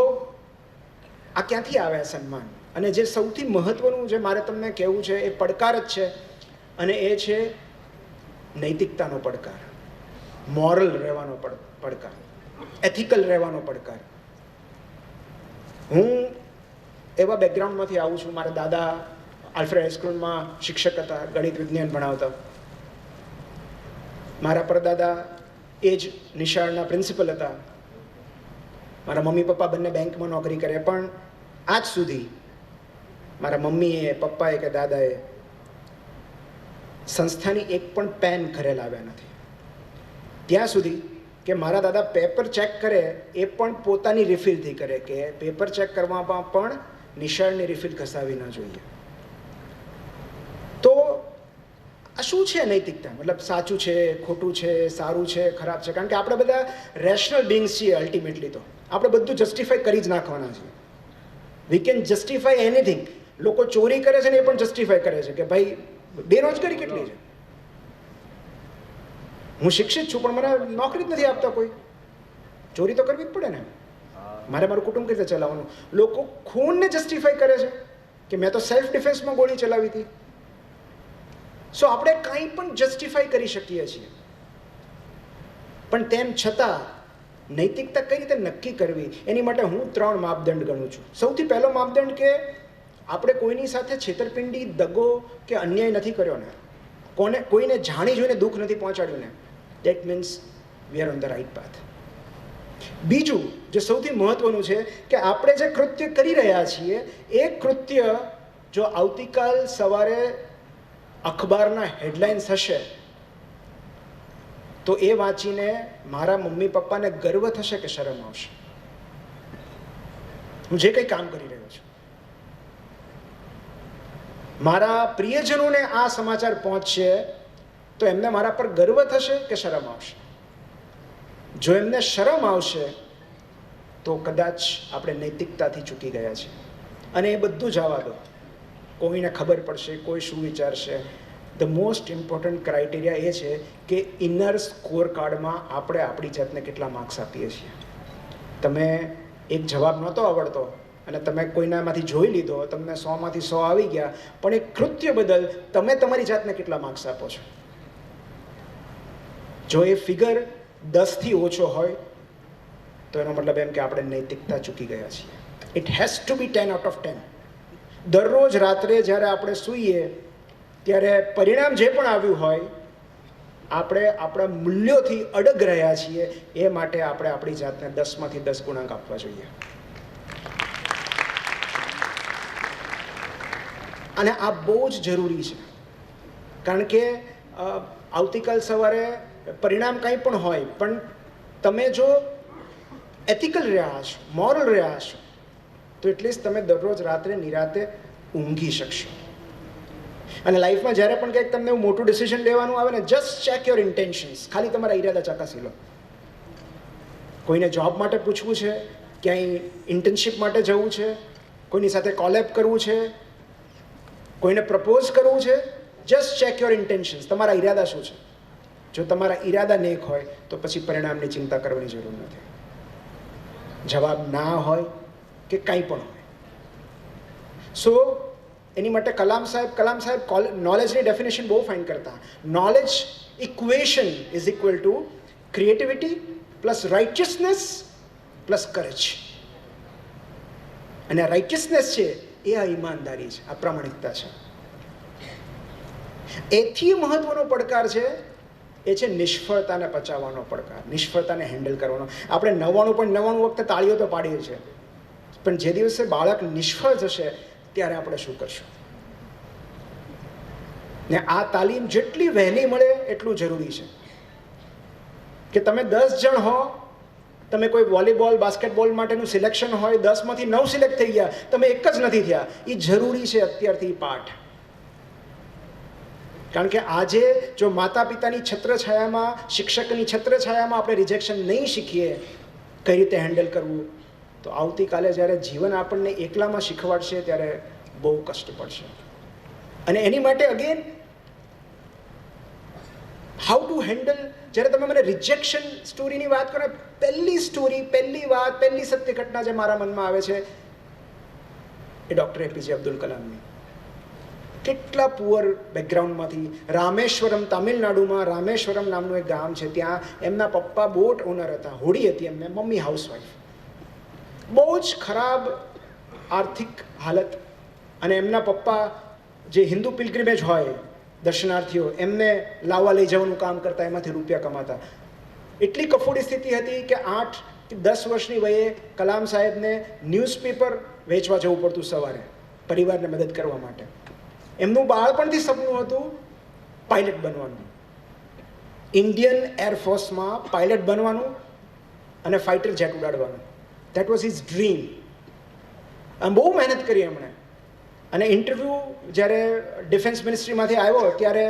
આ ક્યાંથી આવે આ સન્માન? અને જે સૌથી મહત્વનું જે મારે તમને કહેવું છે એ પડકાર જ છે, અને એ છે નૈતિકતાનો પડકાર, મોરલ રહેવાનો પડકાર, એથિકલ રહેવાનો પડકાર. હું એવા બેકગ્રાઉન્ડમાંથી આવું છું. મારા દાદા આલ્ફ્રેડ હાઈસ્કૂલમાં શિક્ષક હતા, ગણિત વિજ્ઞાન ભણાવતા. મારા પરદાદા એ જ નિશાળના પ્રિન્સિપલ હતા. મારા મમ્મી પપ્પા બંને બેંકમાં નોકરી કરે, પણ આજ સુધી મારા મમ્મીએ, પપ્પાએ કે દાદાએ સંસ્થાની એક પણ પેન ઘરે લાવ્યા નથી. ત્યાં સુધી કે મારા દાદા પેપર ચેક કરે એ પણ પોતાની રિફિલથી કરે, કે પેપર ચેક કરવામાં પણ નિશાળની રિફિલ ઘસાવી ન જોઈએ. તો આ શું છે નૈતિકતા? મતલબ સાચું છે, ખોટું છે, સારું છે, ખરાબ છે? કારણ કે આપણે બધા રેશનલ બિંગ્સ છીએ. અલ્ટિમેટલી તો આપણે બધું જસ્ટિફાઈ કરી જ નાખવાના છીએ. We can justify anything. લોકો ચોરી કરે છે ને એ પણ જસ્ટિફાઈ કરે છે કે ભાઈ બેરોજગારી કેટલી છે, હું શિક્ષિત છું પણ મને નોકરી જ નથી આપતા કોઈ, ચોરી તો કરવી જ પડે ને, મારે મારું કુટુંબ કેવી રીતે ચલાવવાનું? લોકો ખૂનને જસ્ટિફાઈ કરે છે કે મેં તો સેલ્ફ ડિફેન્સમાં ગોળી ચલાવી હતી. સો આપણે કંઈ પણ જસ્ટિફાઈ કરી શકીએ છીએ, પણ તેમ છતાં નૈતિકતા કઈ રીતે નક્કી કરવી, એની માટે હું 3 માપદંડ ગણું છું. સૌથી પહેલો માપદંડ કે આપણે કોઈની સાથે છેતરપિંડી, દગો કે અન્યાય નથી કર્યો ને, કોઈને જાણી જોઈને દુઃખ નથી પહોંચાડ્યું ને, that means we are on the right path. બીજું જે સૌથી મહત્વનું છે કે આપણે જે કૃત્ય કરી રહ્યા છીએ એ કૃત્ય જો આવતીકાલ સવારે અખબારના હેડલાઇન્સ હશે તો એ વાંચીને મારા મમ્મી પપ્પાને ગર્વ થશે કે શરમ આવશે? હું જે કંઈ કામ કરી રહ્યો છું, મારા પ્રિયજનોને આ સમાચાર પહોંચશે તો એમને મારા પર ગર્વ થશે કે શરમ આવશે? જો એમને શરમ આવશે તો કદાચ આપણે નૈતિકતાથી ચૂકી ગયા છીએ. અને એ બધું જવા દો, કોઈને ખબર પડશે, કોઈ શું વિચારશે. ધ મોસ્ટ ઇમ્પોર્ટન્ટ ક્રાઇટેરિયા એ છે કે ઇનર સ્કોર કાર્ડમાં આપણે આપણી જાતને કેટલા માર્ક્સ આપીએ છીએ. તમે એક જવાબ નહોતો આવડતો અને તમે કોઈનામાંથી જોઈ લીધો, તમને 100માંથી 100 આવી ગયા, પણ એ કૃત્ય બદલ તમે તમારી જાતને કેટલા માર્ક્સ આપો છો? જો એ ફિગર 10થી ઓછો હોય તો એનો મતલબ એમ કે આપણે નૈતિકતા ચૂકી ગયા છીએ. It has to be 10 out of 10. દરરોજ રાત્રે જ્યારે આપણે સૂઈએ ત્યારે પરિણામ જે પણ આવ્યું હોય, આપણે આપણા મૂલ્યોથી અડગ રહ્યા છીએ, એ માટે આપણે આપણી જાતને 10માંથી 10 ગુણાંક આપવા જોઈએ. અને આ બહુ જ જરૂરી છે, કારણ કે આવતીકાલ સવારે પરિણામ કંઈ પણ હોય, પણ તમે જો એથિકલ રહ્યા હશો, મોરલ રહ્યા હશો, તો એટલીસ્ટ તમે દરરોજ રાત્રે નિરાતે ઊંઘી શકશો. અને લાઈફમાં જ્યારે પણ કંઈક તમને મોટું ડિસિઝન લેવાનું આવે ને, જસ્ટ ચેક યોર ઇન્ટેન્શન્સ. ખાલી તમારા ઈરાદા ચકાસી લો. કોઈને જોબ માટે પૂછવું છે, ક્યાંય ઇન્ટર્નશિપ માટે જવું છે, કોઈની સાથે કોલેબ કરવું છે, કોઈને પ્રપોઝ કરવું છે, જસ્ટ ચેક યોર ઇન્ટેન્શન્સ. તમારા ઈરાદા શું છે? જો તમારા ઈરાદા નેક હોય તો પછી પરિણામની ચિંતા કરવાની જરૂર નથી. જવાબ ના હોય કે કંઈ પણ હોય. સો એની માટે કલામ સાહેબ નોલેજની ડેફિનેશન બહુ ફાઇન કરતા. Knowledge equation is equal to creativity plus રાઇટિયસનેસ plus courage. અને આ રાઇટિયસનેસ છે એ આ ઈમાનદારી છે, આ પ્રામાણિકતા છે. એથી મહત્વનો પડકાર છે એ છે નિષ્ફળતાને પચાવવાનો પડકાર, નિષ્ફળતાને હેન્ડલ કરવાનો. આપણે 99.99 વખતે તાળીઓ તો પાડીએ છીએ, પણ જે દિવસે બાળક નિષ્ફળ જશે ત્યારે આપણે શું કરશું? ને આ તાલીમ જેટલી વહેલી મળે એટલું જરૂરી છે. કે તમે 10 જણ હો, તમે કોઈ વોલીબોલ બાસ્કેટબોલ માટેનું સિલેક્શન હોય, 10માંથી 9 સિલેક્ટ થઈ ગયા, તમે એક જ નથી થયા, એ જરૂરી છે અત્યારથી પાઠ. કારણ કે આજે જો માતા પિતાની છત્રછાયામાં, શિક્ષકની છત્રછાયામાં આપણે રિજેક્શન નહીં શીખીએ કઈ રીતે હેન્ડલ કરવું, તો આવતીકાલે જ્યારે જીવન આપણને એકલામાં શીખવાડશે ત્યારે બહુ કષ્ટ પડશે. અને એની માટે અગેન હાઉ ટુ હેન્ડલ, જ્યારે તમે મને રિજેક્શન સ્ટોરીની વાત કરો, પહેલી સ્ટોરી, પહેલી વાત, પહેલી સત્ય ઘટના જે મારા મનમાં આવે છે એ ડૉક્ટર એપીજે અબ્દુલ કલામની. કેટલા પુઅર બેકગ્રાઉન્ડમાંથી, રામેશ્વરમ, તામિલનાડુમાં રામેશ્વરમ નામનું એક ગામ છે, ત્યાં એમના પપ્પા બોટ ઓનર હતા, હોડી હતી એમને, મમ્મી હાઉસવાઈફ. બહુ જ ખરાબ આર્થિક હાલત. અને એમના પપ્પા જે હિન્દુ પિલગ્રિમેજ હોય, દર્શનાર્થીઓ, એમને લાવવા લઈ જવાનું કામ કરતા, એમાંથી રૂપિયા કમાતા. એટલી કફોડી સ્થિતિ હતી કે 8 કે 10 વર્ષની વયે કલામ સાહેબને ન્યૂઝપેપર વેચવા જવું પડતું સવારે, પરિવારને મદદ કરવા માટે. એમનું બાળપણથી સપનું હતું પાયલટ બનવાનું, ઇન્ડિયન એરફોર્સમાં પાયલટ બનવાનું અને ફાઇટર જેટ ઉડાડવાનું. That was his dream. અને બહુ મહેનત કરી એમણે. અને ઇન્ટરવ્યૂ જ્યારે ડિફેન્સ મિનિસ્ટ્રીમાંથી આવ્યો ત્યારે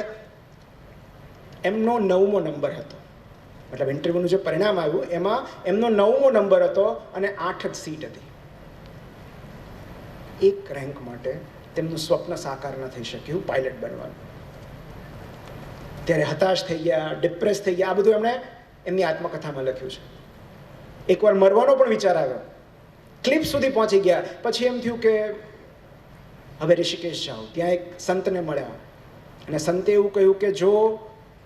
એમનો 9મો નંબર હતો. મતલબ ઇન્ટરવ્યૂનું જે પરિણામ આવ્યું એમાં એમનો 9મો નંબર હતો અને 8 જ સીટ હતી. એક રેન્ક માટે તેમનું સ્વપ્ન સાકાર ન થઈ શક્યું, પાયલટ બનવાનું. ત્યારે હતાશ થઈ ગયા, ડિપ્રેસ થઈ ગયા. આ બધું એમણે એમની આત્મકથામાં લખ્યું છે. એકવાર મરવાનો પણ વિચાર આવ્યો, ક્લિપ સુધી પહોંચી ગયા. પછી એમ થયું કે હવે ઋષિકેશ જાઓ. ત્યાં એક સંતને મળ્યા અને સંતે એવું કહ્યું કે જો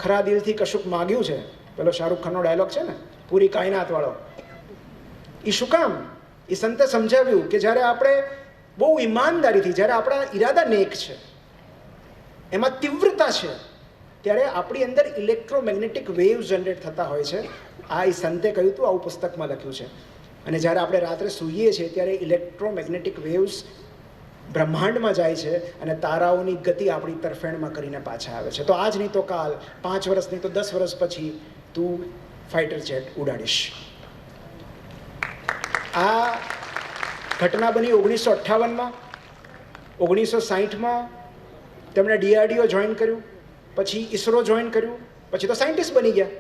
ખરા દિલથી કશુંક માગ્યું છે, પેલો શાહરૂખ ખાનનો ડાયલોગ છે ને, પૂરી કાયનાત વાળો, એ શું કામ? એ સંતે સમજાવ્યું કે જ્યારે આપણે બહુ ઈમાનદારીથી, જ્યારે આપણા ઈરાદા નેક છે, એમાં તીવ્રતા છે, ત્યારે આપણી અંદર ઇલેક્ટ્રોમેગ્નેટિક વેવ્સ જનરેટ થતા હોય છે. આ એ સંતે કહ્યું હતું, આવું પુસ્તકમાં લખ્યું છે. અને જ્યારે આપણે રાત્રે સૂઈએ છીએ ત્યારે ઇલેક્ટ્રોમેગ્નેટિક વેવ્સ બ્રહ્માંડમાં જાય છે અને તારાઓની ગતિ આપણી તરફેણમાં કરીને પાછા આવે છે. તો આજ નહીં તો કાલ, 5 વર્ષ નહીં તો 10 વર્ષ પછી તું ફાઇટર જેટ ઉડાડીશ. આ ઘટના બની 1958માં. 1960માં તેમણે DRDO જોઈન કર્યું, પછી ISRO જોઈન કર્યું, પછી તો સાયન્ટિસ્ટ બની ગયા,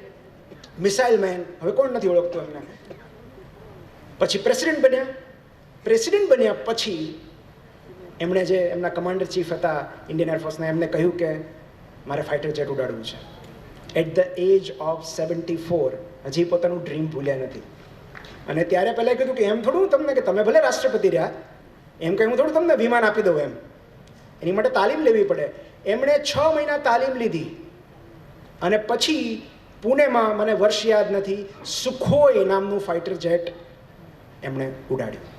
મિસાઇલ મેન. હવે કોણ નથી ઓળખતું એમને. પછી પ્રેસિડેન્ટ બન્યા. પ્રેસિડેન્ટ બન્યા પછી એમણે જે એમના કમાન્ડર ચીફ હતા ઇન્ડિયન એરફોર્સના, એમને કહ્યું કે મારે ફાઇટર જેટ ઉડાડવું છે. એટ ધ એજ ઓફ 74 હજી પોતાનું ડ્રીમ ભૂલ્યા નથી. અને ત્યારે પહેલાં કીધું કે એમ થોડું તમને, કે તમે ભલે રાષ્ટ્રપતિ રહ્યા, એમ કંઈ હું થોડું તમને વિમાન આપી દઉં એમ. એની માટે તાલીમ લેવી પડે. એમણે 6 મહિના તાલીમ લીધી અને પછી પુણેમાં, મને વર્ષ યાદ નથી, સુખોઈ નામનું ફાઇટર જેટ એમણે ઉડાડ્યું.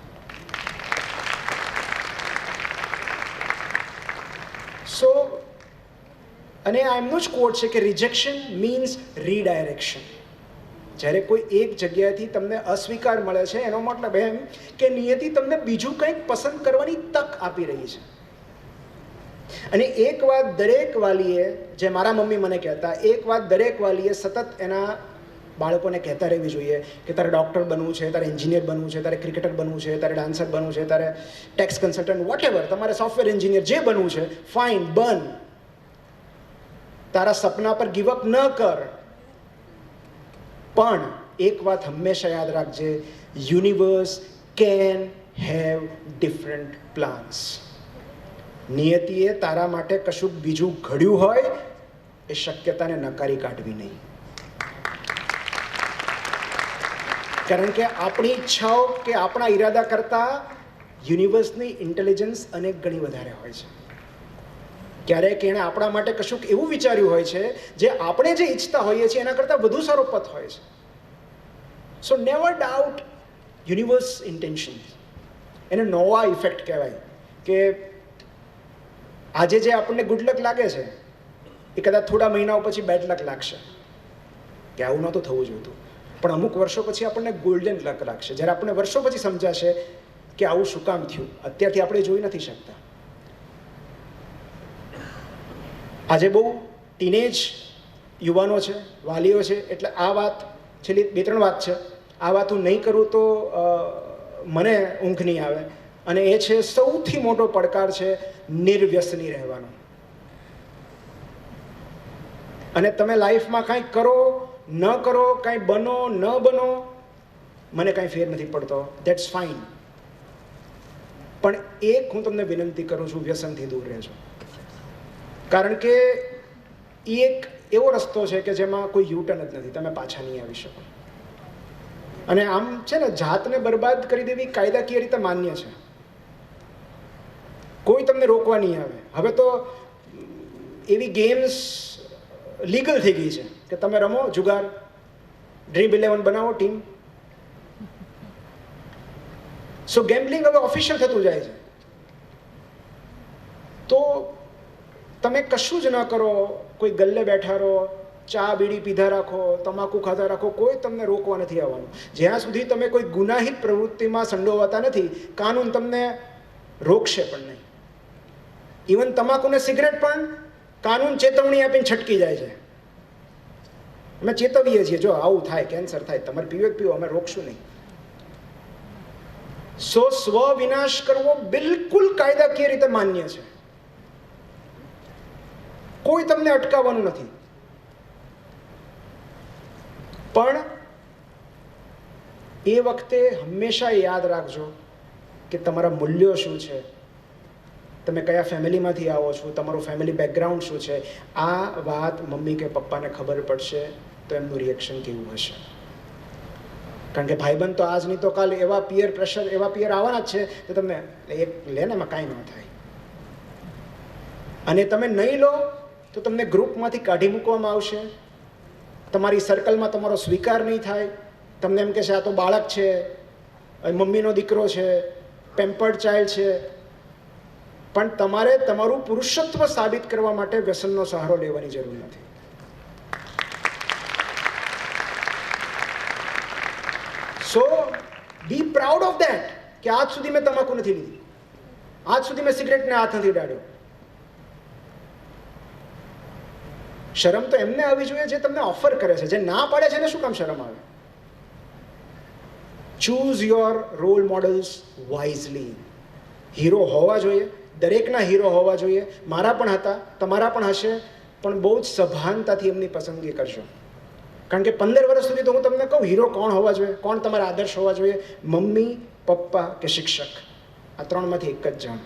સો, અને આ એમનો જ કોટ છે કે રિજેક્શન મીન્સ રીડાયરેક્શન. જ્યારે કોઈ એક જગ્યાએથી તમને અસ્વીકાર મળે છે, એનો મતલબ એમ કે નિયતિ તમને બીજું કંઈક પસંદ કરવાની તક આપી રહી છે. અને એક વાત દરેક વાલીએ, જે મારા મમ્મી મને કહેતા, એક વાત દરેક વાલીએ સતત એના બાળકોને કહેતા રહેવી જોઈએ કે તારે ડૉક્ટર બનવું છે, તારે એન્જિનિયર બનવું છે, તારે ક્રિકેટર બનવું છે, તારે ડાન્સર બનવું છે, તારે ટેક્સ કન્સલ્ટન્ટ, વોટ તમારે સોફ્ટવેર એન્જિનિયર જે બનવું છે, ફાઇન, બન. તારા સપના પર ગિવ અપ ન કર. પણ એક વાત હંમેશા યાદ રાખજે, universe can have different plans. નિયતિએ તારા માટે કશુંક બીજું ઘડ્યું હોય, એ શક્યતાને નકારી કાઢવી નહીં. કારણ કે આપણી ઈચ્છાઓ કે આપણા ઈરાદા કરતાં યુનિવર્સની ઇન્ટેલિજન્સ અનેક ગણી વધારે હોય છે. ક્યારેક એણે આપણા માટે કશુંક એવું વિચાર્યું હોય છે જે આપણે જે ઈચ્છતા હોઈએ છીએ એના કરતાં વધુ સારો પથ હોય છે. સો નેવર ડાઉટ યુનિવર્સ ઇન્ટેન્શન. એને નોવા ઇફેક્ટ કહેવાય કે આજે જે આપણને ગુડ લક લાગે છે એ કદાચ થોડા મહિનાઓ પછી બેડ લક લાગશે. કે આવું નહોતું થવું જોઈતું. પણ અમુક વર્ષો પછી આપણને ગોલ્ડન લક લાગશે, જ્યારે આપણને વર્ષો પછી સમજાશે કે આવું શું કામ થયું. અત્યારથી આપણે જોઈ નથી શકતા. આજે બહુ ટીનેજ યુવાનો છે, વાલીઓ છે, એટલે આ વાત છેલ્લી 2-3 વાત છે. આ વાત હું નહીં કરું તો મને ઊંઘ નહીં આવે, અને એ છે સૌથી મોટો પડકાર છે નિર્વ્યસની રહેવાનો. અને તમે લાઈફમાં કાંઈ કરો ન કરો, કાંઈ બનો ન બનો, મને કાંઈ ફેર નથી પડતો, ધેટ્સ ફાઇન. પણ એક હું તમને વિનંતી કરું છું, વ્યસનથી દૂર રહેજો. કારણ કે એ એક એવો રસ્તો છે કે જેમાં કોઈ યુટર્ન જ નથી, તમે પાછા નહીં આવી શકો. અને આમ છે ને, જાતને બરબાદ કરી દેવી કાયદાકીય રીતે માન્ય છે, કોઈ તમને રોકવા નહીં આવે. હવે તો એવી ગેમ્સ લીગલ થઈ ગઈ છે કે તમે રમો જુગાર, ડ્રીમ 11 બનાવો ટીમ. સો ગેમ્બલિંગ હવે ઓફિશિયલ થતું જાય છે. તો તમે કશું જ ન કરો, કોઈ ગલ્લે બેઠા રહો, ચા બીડી પીધા રાખો, તમાકુ ખાધા રાખો, કોઈ તમને રોકવા નથી આવવાનું. જ્યાં સુધી તમે કોઈ ગુનાહિત પ્રવૃત્તિમાં સંડોવાતા નથી, કાનૂન તમને રોકશે પણ નહીં. ઇવન તમાકુ ને સિગરેટ પણ કાનૂન ચેતવણી આપીને છટકી જાય છે. અમે ચેતવીએ છીએ, જો આવું થાય, કેન્સર થાય, તમારે પીવો પીવો, અમે રોકશું નહીં. સો સ્વ વિનાશ કરવો બિલકુલ કાયદાકીય રીતે માન્ય છે, કોઈ તમને અટકાવવાનું નથી. પણ એ વખતે હંમેશા યાદ રાખજો કે તમારા મૂલ્યો શું છે, તમે કયા ફેમિલીમાંથી આવો છો, તમારું ફેમિલી બેકગ્રાઉન્ડ શું છે. આ વાત મમ્મી કે પપ્પાને ખબર પડશે તો એમનું રિએક્શન કેવું હશે. કારણ કે ભાઈબંધ તો આજ નહીં તો કાલ એવા પિયર પ્રેશર, એવા પિયર આવવાના જ છે કે તમને એક લે ને એમાં કાંઈ ન થાય. અને તમે નહીં લો તો તમને ગ્રુપમાંથી કાઢી મૂકવામાં આવશે, તમારી સર્કલમાં તમારો સ્વીકાર નહીં થાય. તમને એમ કહેશે આ તો બાળક છે, મમ્મીનો દીકરો છે, પેમ્પર્ડ ચાઇલ્ડ છે. પણ તમારે તમારું પુરુષત્વ સાબિત કરવા માટે વ્યસનનો સહારો લેવાની જરૂર નથી. સો બી પ્રાઉડ ઓફ ધેટ કે આજ સુધી મેં તમાકુ નથી લીધી, આજ સુધી મેં સિગરેટને હાથ નથી ડાળ્યો. શરમ તો એમને આવી જોઈએ જે તમને ઓફર કરે છે, જે ના પાડે છે એને શું કામ શરમ આવે? Choose your role models wisely. Hero હોવા જોઈએ, દરેકના હીરો હોવા જોઈએ. મારા પણ હતા, તમારા પણ હશે, પણ બહુ જ સભાનતાથી એમની પસંદગી કરશો. કારણ કે 15 વર્ષ સુધી તો હું તમને કહું હીરો કોણ હોવા જોઈએ, કોણ તમારા આદર્શ હોવા જોઈએ. મમ્મી, પપ્પા કે શિક્ષક, આ 3માંથી એક જ જણ.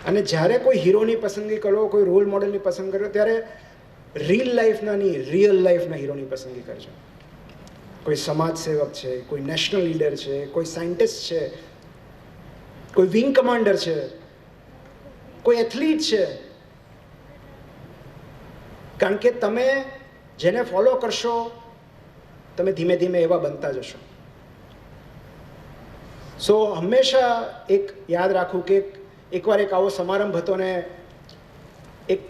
અને જ્યારે કોઈ હીરોની પસંદગી કરો, કોઈ રોલ મોડલની પસંદ કરો, ત્યારે રીલ લાઈફના નહીં, રિયલ લાઈફના હીરોની પસંદગી કરજો. કોઈ સમાજ સેવક છે, કોઈ નેશનલ લીડર છે, કોઈ સાયન્ટિસ્ટ છે, કોઈ વિંગ કમાન્ડર છે, કોઈ એથ્લીટ છે. કારણ કે તમે જેને ફોલો કરશો, તમે ધીમે ધીમે એવા બનતા જશો. સો હંમેશા એક યાદ રાખવું કે એકવાર એક આવો સમારંભ હતો ને એક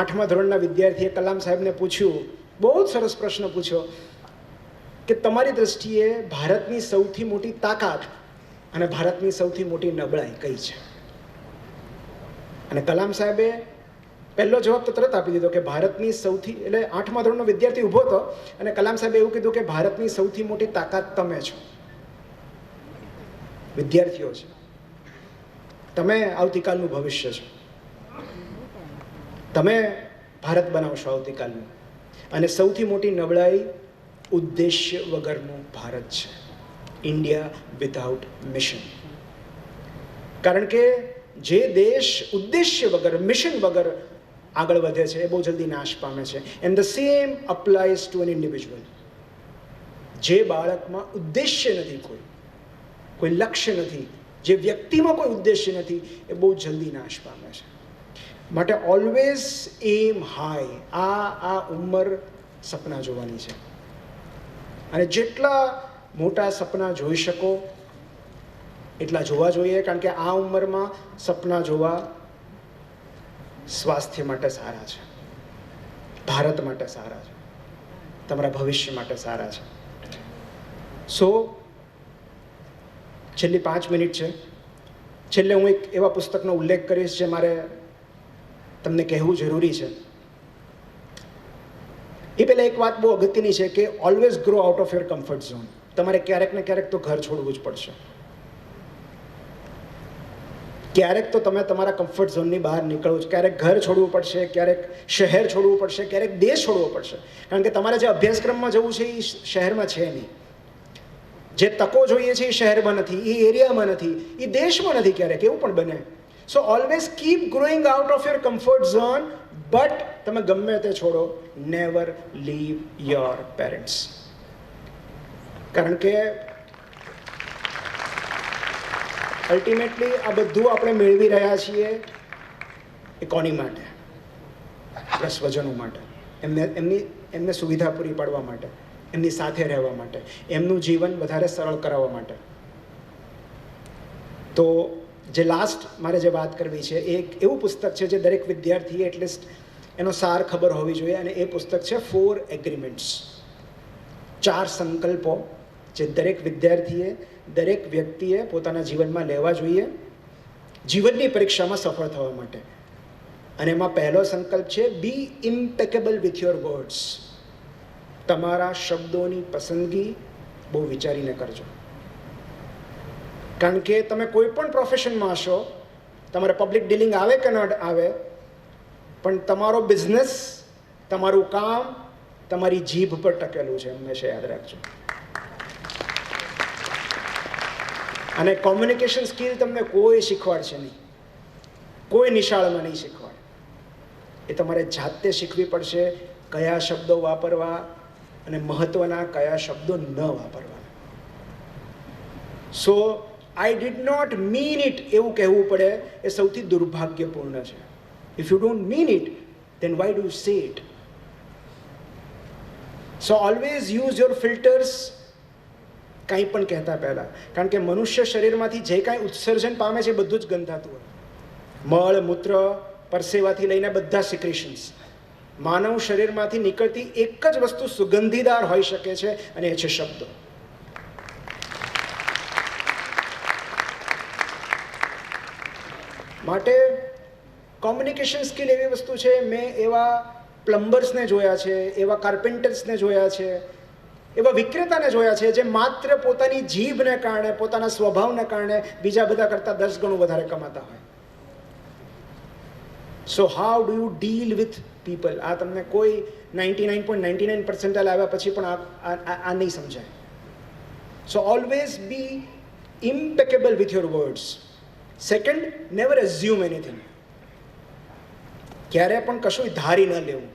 8મા ધોરણના વિદ્યાર્થીએ કલામ સાહેબને પૂછ્યું, બહુ જ સરસ પ્રશ્ન પૂછ્યો કે તમારી દ્રષ્ટિએ ભારતની સૌથી મોટી તાકાત અને ભારતની સૌથી મોટી નબળાઈ કઈ છે? અને કલામ સાહેબે પહેલો જવાબ તો તરત આપી દીધો કે ભારતની સૌથી, એટલે 8મા ધોરણનો વિદ્યાર્થી ઊભો હતો અને કલામ સાહેબે એવું કીધું કે ભારતની સૌથી મોટી તાકાત તમે છો, વિદ્યાર્થીઓ છે. તમે આવતીકાલનું ભવિષ્ય છો, તમે ભારત બનાવશો આવતીકાલનું. અને સૌથી મોટી નબળાઈ ઉદ્દેશ્ય વગરનું ભારત છે, ઇન્ડિયા વિધાઉટ મિશન. કારણ કે જે દેશ ઉદ્દેશ્ય વગર, મિશન વગર આગળ વધે છે એ બહુ જલ્દી નાશ પામે છે. And the same applies to an individual. જે બાળકમાં ઉદ્દેશ્ય નથી, કોઈ લક્ષ્ય નથી, જે વ્યક્તિમાં કોઈ ઉદ્દેશ્ય નથી, એ બહુ જલ્દી નાશ પામે છે. માટે ઓલવેઝ એમ હાઈ. આ ઉંમર સપના જોવાની છે, અને જેટલા મોટા સપના જોઈ શકો એટલા જોવા જોઈએ. કારણ કે આ ઉંમરમાં સપના જોવા સ્વાસ્થ્ય માટે સારા છે, ભારત માટે સારા છે, તમારા ભવિષ્ય માટે સારા છે. સો છેલ્લી 5 મિનિટ છે. છેલ્લે હું એક એવા પુસ્તકનો ઉલ્લેખ કરીશ જે મારે તમને કહેવું જરૂરી છે. એ પહેલાં એક વાત બહુ અગત્યની છે કે always grow out of your comfort zone. તમારે ક્યારેક ને ક્યારેક તો ઘર છોડવું જ પડશે. ક્યારેક તો તમે તમારા કમ્ફર્ટ ઝોનની બહાર નીકળો છો. ક્યારેક ઘર છોડવું પડશે, ક્યારેક શહેર છોડવું પડશે, ક્યારેક દેશ છોડવો પડશે. કારણ કે તમારે જે અભ્યાસક્રમમાં જવું છે એ શહેરમાં છે નહીં. જે તકો જોઈએ છે એ શહેરમાં નથી, એ એરિયામાં નથી, એ દેશમાં નથી. ક્યારેક એવું પણ બને. So always keep growing out of your comfort zone. But તમે ગમે તે છોડો, નેવર લીવ યોર પેરેન્ટ્સ. કારણ કે અલ્ટિમેટલી આ બધું આપણે મેળવી રહ્યા છીએ એ કોની માટે? આપણા સ્વજનો માટે, એમને સુવિધા પૂરી પાડવા માટે, એમની સાથે રહેવા માટે, એમનું જીવન વધારે સરળ કરાવવા માટે. તો જે લાસ્ટ મારે જે વાત કરવી છે એ એક એવું પુસ્તક છે જે દરેક વિદ્યાર્થીએ એટલીસ્ટ એનો સાર ખબર હોવી જોઈએ. અને એ પુસ્તક છે 4 એગ્રીમેન્ટ્સ, 4 સંકલ્પો જે દરેક વિદ્યાર્થીએ, દરેક વ્યક્તિએ પોતાના જીવનમાં લેવા જોઈએ જીવનની પરીક્ષામાં સફળ થવા માટે. અને એમાં પહેલો સંકલ્પ છે બી ઇમ્પેકેબલ વિથ યોર વર્ડ્સ. તમારા શબ્દોની પસંદગી બહુ વિચારીને કરજો. કારણ કે તમે કોઈ પણ પ્રોફેશનમાં હશો, તમારે પબ્લિક ડીલિંગ આવે કે ન આવે, પણ તમારો બિઝનેસ, તમારું કામ તમારી જીભ પર ટકેલું છે. હંમેશા યાદ રાખજો. અને કોમ્યુનિકેશન સ્કિલ તમને કોઈ શીખવાડશે નહીં, કોઈ નિશાળમાં નહીં શીખવાડે. એ તમારે જાતે શીખવી પડશે. કયા શબ્દો વાપરવા અને મહત્વના કયા શબ્દો ન વાપરવા. So I did not mean it એવું કહેવું પડે એ સૌથી દુર્ભાગ્યપૂર્ણ છે. If you don't mean it then why do you say it? So always use your filters કંઈ પણ કહેતા પહેલાં. કારણ કે મનુષ્ય શરીરમાંથી જે કાંઈ ઉત્સર્જન પામે છે એ બધું જ ગંધાતું હોય. મળ, મૂત્ર, પરસેવાથી લઈને બધા સિક્રેશન્સ. માનવ શરીરમાંથી નીકળતી એક જ વસ્તુ સુગંધીદાર હોઈ શકે છે અને એ છે શબ્દો. માટે કોમ્યુનિકેશન સ્કિલ એવી વસ્તુ છે, મેં એવા પ્લમ્બર્સને જોયા છે, એવા કાર્પેન્ટર્સને જોયા છે, એવા વિક્રેતાને જોયા છે જે માત્ર પોતાની જીભને કારણે, પોતાના સ્વભાવને કારણે બીજા બધા કરતાં 10 ગણું વધારે કમાતા હોય. So how do you deal with people? આ તમને કોઈ 99.99% આવ્યા પછી પણ આ નહીં સમજાય. So always be impeccable with your words. Second, never assume anything. ક્યારે પણ કશું ધારી ન લેવું.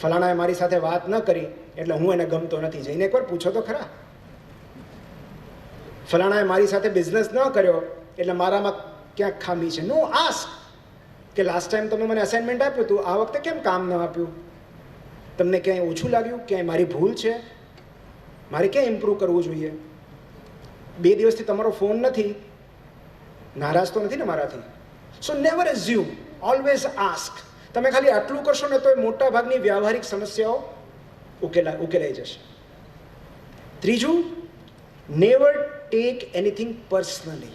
ફલાણાએ મારી સાથે વાત ન કરી એટલે હું એને ગમતો નથી. જઈને એકવાર પૂછો તો ખરા. ફલાણાએ મારી સાથે બિઝનેસ ન કર્યો એટલે મારામાં ક્યાંક ખામી છે. નો, આસ્ક કે લાસ્ટ ટાઈમ તમે મને અસાઇનમેન્ટ આપ્યું હતું, આ વખતે કેમ કામ ન આપ્યું? તમને ક્યાંય ઓછું લાગ્યું? ક્યાંય મારી ભૂલ છે? મારે ક્યાં ઇમ્પ્રૂવ કરવું જોઈએ? 2 દિવસથી તમારો ફોન નથી, નારાજ તો નથી ને મારાથી? સો નેવર એઝ્યુમ, ઓલવેઝ આસ્ક. તમે ખાલી આટલું કરશો ને તો એ મોટા ભાગની વ્યવહારિક સમસ્યાઓ ઉકેલાઈ જશે. ત્રીજું, નેવર ટેક એનીથિંગ પર્સનલી.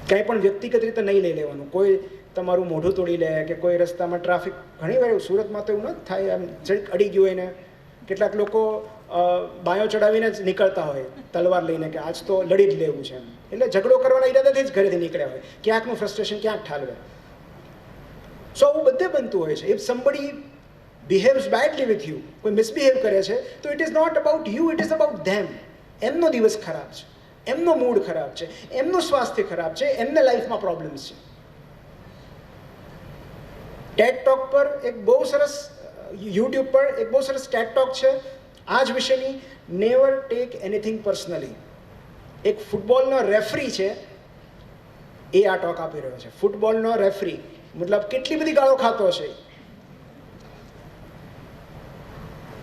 કંઈ પણ વ્યક્તિગત રીતે નહીં લઈ લેવાનું. કોઈ તમારું મોઢું તોડી લે કે કોઈ રસ્તામાં ટ્રાફિક, ઘણી વાર સુરતમાં તો એવું ન થાય, આમ જરીક અડી ગયું હોય ને કેટલાક લોકો બાયો ચડાવીને જ નીકળતા હોય તલવાર લઈને કે આજ તો લડી જ લેવું છે એમ. એટલે ઝઘડો કરવાના ઈરાદાથી જ ઘરેથી નીકળ્યા હોય, ક્યાંકનું ફ્રસ્ટ્રેશન ક્યાંક ઠાલવે. સો આવું બધે બનતું હોય છે. If somebody behaves badly with you, કોઈ મિસબિહેવ કરે છે, તો it is not about you, it is about them. એમનો દિવસ ખરાબ છે, એમનો મૂડ ખરાબ છે, એમનું સ્વાસ્થ્ય ખરાબ છે, એમને લાઈફમાં પ્રોબ્લેમ્સ છે. ટેડ ટોક પર એક બહુ સરસ, યુટ્યુબ પર એક બહુ સરસ ટેડ ટોક છે આ જ વિષયની, નેવર ટેક એનીથિંગ પર્સનલી. એક ફૂટબોલનો રેફરી છે, એ આ ટોક આપી રહ્યો છે. ફૂટબોલનો રેફરી, મતલબ કેટલી બધી ગાળો ખાતો હશે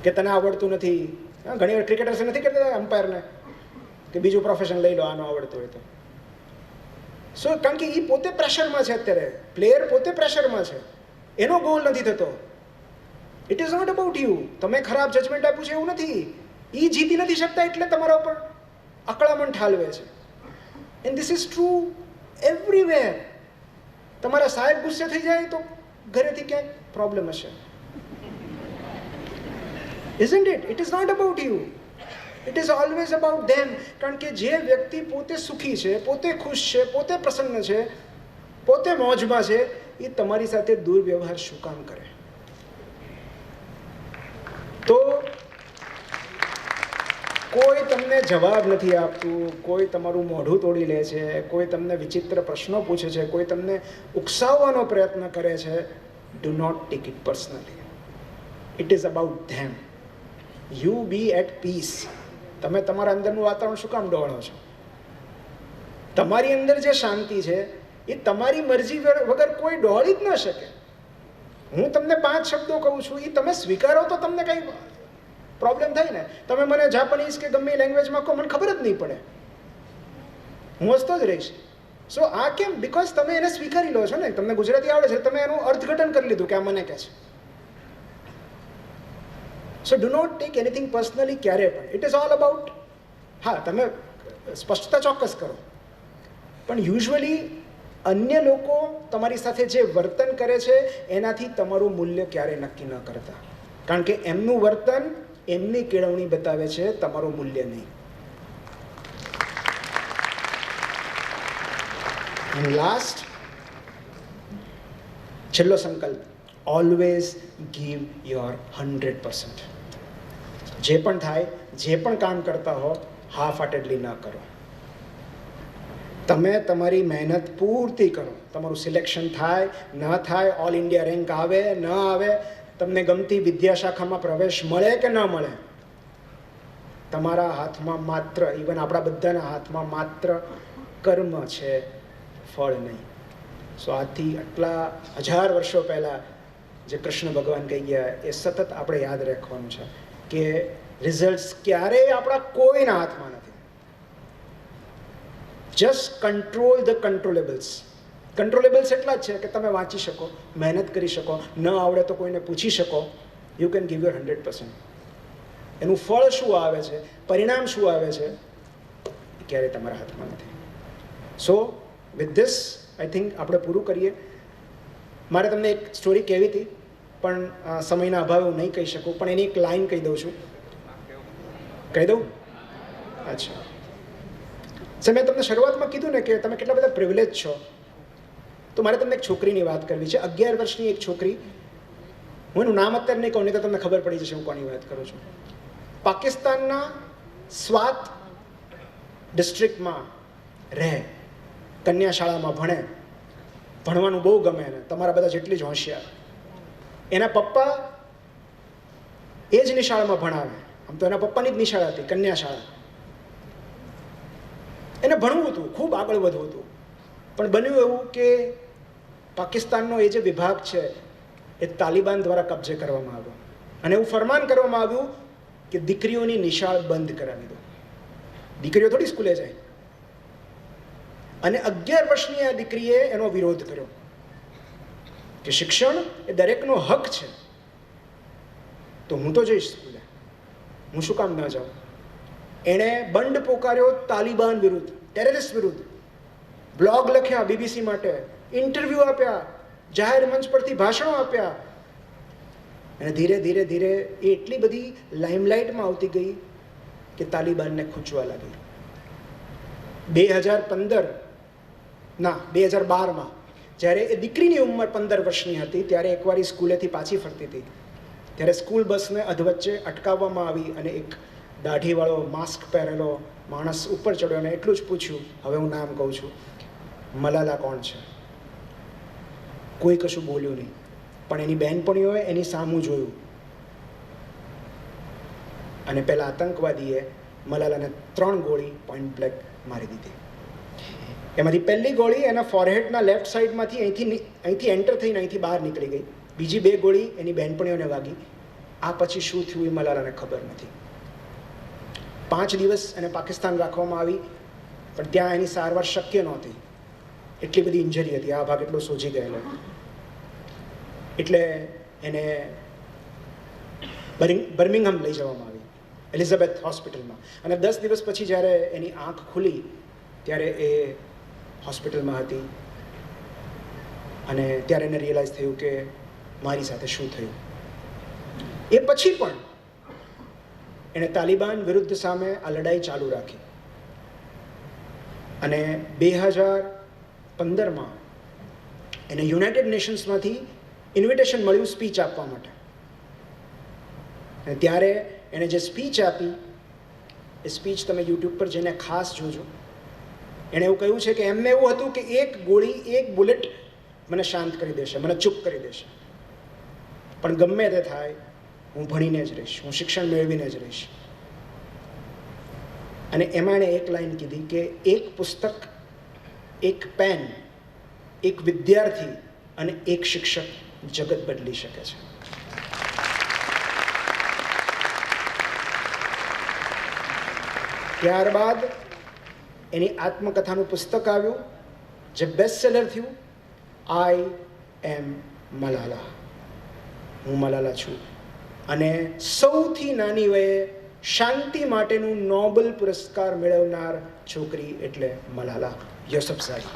કે તને આવડતું નથી. ઘણી વાર ક્રિકેટર્સ નથી કહેતા એમ્પાયરને કે બીજું પ્રોફેશન લઈ લો આનો આવડતું હોય તો. સો કારણ કે એ પોતે પ્રેશરમાં છે અત્યારે, પ્લેયર પોતે પ્રેશરમાં છે, એનો ગોલ નથી થતો. It is not about you. તમે ખરાબ જજમેન્ટ આપ્યું છે એવું નથી, એ જીતી નથી શકતા એટલે તમારા ઉપર અકળામણ ઠાલવે છે. And this is true everywhere. તમારા સાહેબ ગુસ્સે થઈ જાય તો ઘરેથી ક્યાંક પ્રોબ્લેમ હશે. Isn't it? It is not about you. It is always about them. કારણ કે જે વ્યક્તિ પોતે સુખી છે, પોતે ખુશ છે, પોતે પ્રસન્ન છે, પોતે મોજમાં છે, એ તમારી સાથે દુર્વ્યવહાર શું કામ કરે? તો કોઈ તમને જવાબ નથી આપતું, કોઈ તમારું મોઢું તોડી લે છે, કોઈ તમને વિચિત્ર પ્રશ્નો પૂછે છે, કોઈ તમને ઉકસાવવાનો પ્રયત્ન કરે છે, do not take it personally. It is about them. You be at peace. તમે તમારા અંદરનું વાતાવરણ શું કામ ડોળો છો? તમારી અંદર જે શાંતિ છે એ તમારી મરજી વગર કોઈ ડોળી જ ન શકે. હું તમને 5 શબ્દો કહું છું, એ તમે સ્વીકારો તો તમને કંઈ પ્રોબ્લેમ થાય ને. તમે મને જાપાનીઝ કે ગમે લેંગ્વેજમાં કહો, મને ખબર જ નહીં પડે, હું હસતો જ રહીશ. સો આ કેમ? બિકોઝ તમે એને સ્વીકારી લો છો ને. તમને ગુજરાતી આવડે છે, તમે એનું અર્થઘટન કરી લીધું કે આ મને કહે છે. So do not take anything personally ક્યારે પણ. ઇટ ઇઝ ઓલ અબાઉટ, હા તમે સ્પષ્ટતા ચોક્કસ કરો, પણ યુઝ્યુઅલી અન્ય લોકો તમારી સાથે જે વર્તન કરે છે એનાથી તમારું મૂલ્ય ક્યારે નક્કી ન કરતા. કારણ કે એમનું વર્તન એમની કેળવણી બતાવે છે, તમારું મૂલ્ય નહીં. એન્ડ લાસ્ટ, છેલ્લો સંકલ્પ, ઓલવેઝ ગીવ યોર 100%. જે પણ થાય, જે પણ કામ કરતા હો, હાફ હાર્ટેડલી ન કરો. તમે તમારી મહેનત પૂરતી કરો. તમારું સિલેક્શન થાય ન થાય, ઓલ ઇન્ડિયા રેન્ક આવે ન આવે, તમને ગમતી વિદ્યાશાખામાં પ્રવેશ મળે કે ન મળે, તમારા હાથમાં માત્ર, ઇવન આપણા બધાના હાથમાં માત્ર કર્મ છે, ફળ નહીં. સો આજથી આટલા 1000 વર્ષો પહેલાં જે કૃષ્ણ ભગવાન કહી ગયા એ સતત આપણે યાદ રાખવાનું છે કે રિઝલ્ટ્સ ક્યારેય આપણા કોઈના હાથમાં નથી. Just control the controllables. Controllables એટલા જ છે કે તમે વાંચી શકો, મહેનત કરી શકો, ન આવડે તો કોઈને પૂછી શકો. You can give your 100%. એનું ફળ શું આવે છે, પરિણામ શું આવે છે, એ ક્યારેય તમારા હાથમાં નથી. સો વિથ ધીસ આઈ થિંક આપણે પૂરું કરીએ. મારે તમને એક સ્ટોરી કહેવી હતી પણ સમયના અભાવે હું નહીં કહી શકું, પણ એની એક લાઈન કહી દઉં છું. કહી દઉં? અચ્છા સર, મેં તમને શરૂઆતમાં કીધું ને કે તમે કેટલા બધા પ્રિવિલેજ છો, તો મારે તમને એક છોકરીની વાત કરવી છે. 11 વર્ષની એક છોકરી, હું એનું નામ અત્યારે નહીં કહું, નહીં તો તમને ખબર પડી જશે હું કોની વાત કરું છું. પાકિસ્તાનના સ્વાત ડિસ્ટ્રિક્ટમાં રહે, કન્યા શાળામાં ભણે, ભણવાનું બહુ ગમે એને, તમારા બધા જેટલી જ હોશિયાર. એના પપ્પા એ જ નિશાળમાં ભણાવે. આમ તો એના પપ્પાની જ નિશાળ હતી, કન્યા શાળા. એને ભણવું હતું, ખૂબ આગળ વધવું હતું, પણ બન્યું એવું કે પાકિસ્તાનનો એ જે વિભાગ છે એ તાલિબાન દ્વારા કબજે કરવામાં આવ્યો અને એવું ફરમાન કરવામાં આવ્યું કે દીકરીઓની નિશાળ બંધ કરાવી દો. દીકરીઓ થોડી સ્કૂલે જાય. અને 11 વર્ષની આ દીકરીએ એનો વિરોધ કર્યો કે શિક્ષણ એ દરેકનો હક છે, તો હું તો જઈશ સ્કૂલે, હું શું કામ ન જાઉં. એણે બંડ પોકાર્યો તાલિબાન વિરુદ્ધ, ટેરરિસ્ટ વિરુદ્ધ. બ્લોગ લખ્યા BBC માટે, ઇન્ટરવ્યૂ આપ્યા, જાહેર મંચ પરથી ભાષણો આપ્યા. અને ધીરે ધીરે ધીરે એ એટલી બધી લાઇમલાઇટમાં આવતી ગઈ કે તાલિબાનને ખૂંચવા લાગી. 2012માં જ્યારે એ દીકરીની ઉંમર 15 વર્ષની હતી, ત્યારે એકવાર એ સ્કૂલેથી પાછી ફરતી હતી, ત્યારે સ્કૂલ બસને અધવચ્ચે અટકાવવામાં આવી અને એક દાઢીવાળો માસ્ક પહેરેલો માણસ ઉપર ચડ્યો અને એટલું જ પૂછ્યું, હવે હું નામ કહું છું, મલાલા કોણ છે? કોઈ કશું બોલ્યું નહીં, પણ એની બહેનપણીઓએ એની સામું જોયું અને પેલા આતંકવાદીએ મલાલાને 3 ગોળી પોઈન્ટ બ્લેક મારી દીધી. એમાંથી પહેલી ગોળી એના ફોરહેડના લેફ્ટ સાઈડમાંથી અહીંથી એન્ટર થઈને અહીંથી બહાર નીકળી ગઈ. બીજી 2 ગોળી એની બહેનપણીઓને વાગી. આ પછી શું થયું એ મલાલાને ખબર નથી. 5 દિવસ એને પાકિસ્તાન રાખવામાં આવી, પણ ત્યાં એની સારવાર શક્ય નહોતી. એટલી બધી ઇન્જરી હતી, આ ભાગ એટલો સોજી ગયેલો. એટલે એને બર્મિંગહામ લઈ જવામાં આવી, એલિઝાબેથ હોસ્પિટલમાં. અને 10 દિવસ પછી જ્યારે એની આંખ ખુલી ત્યારે એ હોસ્પિટલમાં હતી અને ત્યારે એને રિયલાઇઝ થયું કે મારી સાથે શું થયું. એ પછી પણ એણે તાલિબાન વિરુદ્ધ સામે આ લડાઈ ચાલુ રાખી અને 2015માં એને યુનાઇટેડ નેશન્સમાંથી ઇન્વિટેશન મળ્યું સ્પીચ આપવા માટે. અને ત્યારે એણે જે સ્પીચ આપી એ સ્પીચ તમે યુટ્યુબ પર જઈને ખાસ જોજો. એણે એવું કહ્યું છે કે એમને એવું હતું કે એક ગોળી, એક બુલેટ મને શાંત કરી દેશે, મને ચૂપ કરી દેશે, પણ ગમે તે થાય હું ભણીને જ રહીશ, હું શિક્ષણ મેળવીને જ રહીશ. અને એમાં એણે એક લાઈન કીધી કે એક પુસ્તક, એક પેન, એક વિદ્યાર્થી અને એક શિક્ષક જગત બદલી શકે છે. ત્યારબાદ એની આત્મકથાનું પુસ્તક આવ્યું જે બેસ્ટ સેલર થયું, આઈ એમ મલાલા, હું મલાલા છું. અને સૌથી નાની વયે શાંતિ માટેનું નોબેલ પુરસ્કાર મેળવનાર છોકરી એટલે મલાલા યુસુફઝાઈ.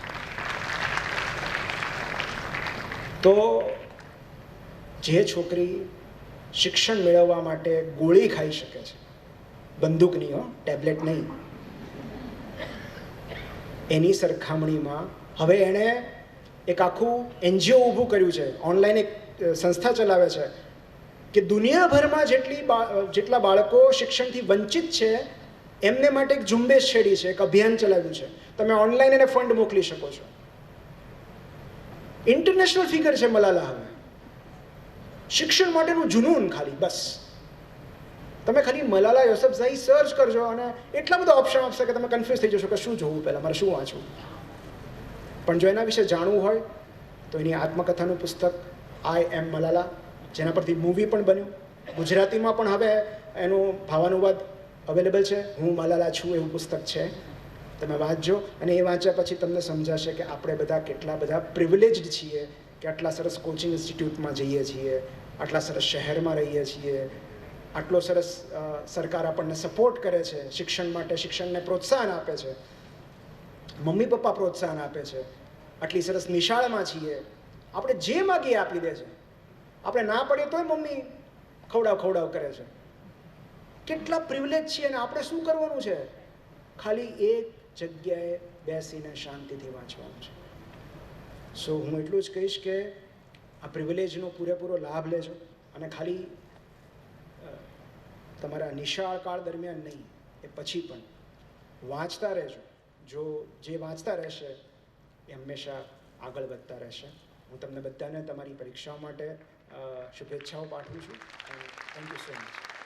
તો જે છોકરી શિક્ષણ મેળવવા માટે ગોળી ખાઈ શકે છે, બંદૂકની હો, ટેબ્લેટ નહીં, એની સરખામણીમાં હવે એણે એક આખું NGO ઊભું કર્યું છે, ઓનલાઈન એક સંસ્થા ચલાવે છે કે દુનિયાભરમાં જેટલા બાળકો શિક્ષણથી વંચિત છે એમને માટે એક ઝુંબેશ છેડી છે, એક અભિયાન ચલાવ્યું છે. તમે ઓનલાઈન એને ફંડ મોકલી શકો છો. ઇન્ટરનેશનલ ફિગર છે મલાલા. હવે શિક્ષણ માટેનું જુનૂન ખાલી બસ. તમે ખાલી મલાલા યુસુફઝાઈ સર્ચ કરજો અને એટલા બધા ઓપ્શન આપશે કે તમે કન્ફ્યુઝ થઈ જશો કે શું જોવું, પહેલાં મારે શું વાંચવું. પણ જો એના વિશે જાણવું હોય તો એની આત્મકથાનું પુસ્તક આઈ એમ મલાલા, જેના પરથી મૂવી પણ બન્યું, ગુજરાતીમાં પણ હવે એનું ભાવાનુવાદ અવેલેબલ છે, હું મલાલા છું એવું પુસ્તક છે. તમે વાંચજો અને એ વાંચ્યા પછી તમને સમજાશે કે આપણે બધા કેટલા બધા પ્રિવિલેજ્ડ છીએ કે આટલા સરસ કોચિંગ ઇન્સ્ટિટ્યૂટમાં જઈએ છીએ, આટલા સરસ શહેરમાં રહીએ છીએ, આટલો સરસ સરકાર આપણને સપોર્ટ કરે છે શિક્ષણ માટે, શિક્ષણને પ્રોત્સાહન આપે છે, મમ્મી પપ્પા પ્રોત્સાહન આપે છે, આટલી સરસ નિશાળમાં છીએ, આપણે જે માગીએ આપી દે છે, આપણે ના પડીએ તોય મમ્મી ખવડાવ કરે છે. કેટલા પ્રિવિલેજ છીએ અને આપણે શું કરવાનું છે? ખાલી એક જગ્યાએ બેસીને શાંતિથી વાંચવાનું છે. સો હું એટલું જ કહીશ કે આ પ્રિવિલેજનો પૂરેપૂરો લાભ લેજો અને ખાલી તમારા નિશાળ કાળ દરમિયાન નહીં, એ પછી પણ વાંચતા રહેજો. જો જે વાંચતા રહેશે એ હંમેશા આગળ વધતા રહેશે. હું તમને બધાને તમારી પરીક્ષાઓ માટે શુભેચ્છાઓ પાઠવું છું. Thank you so much.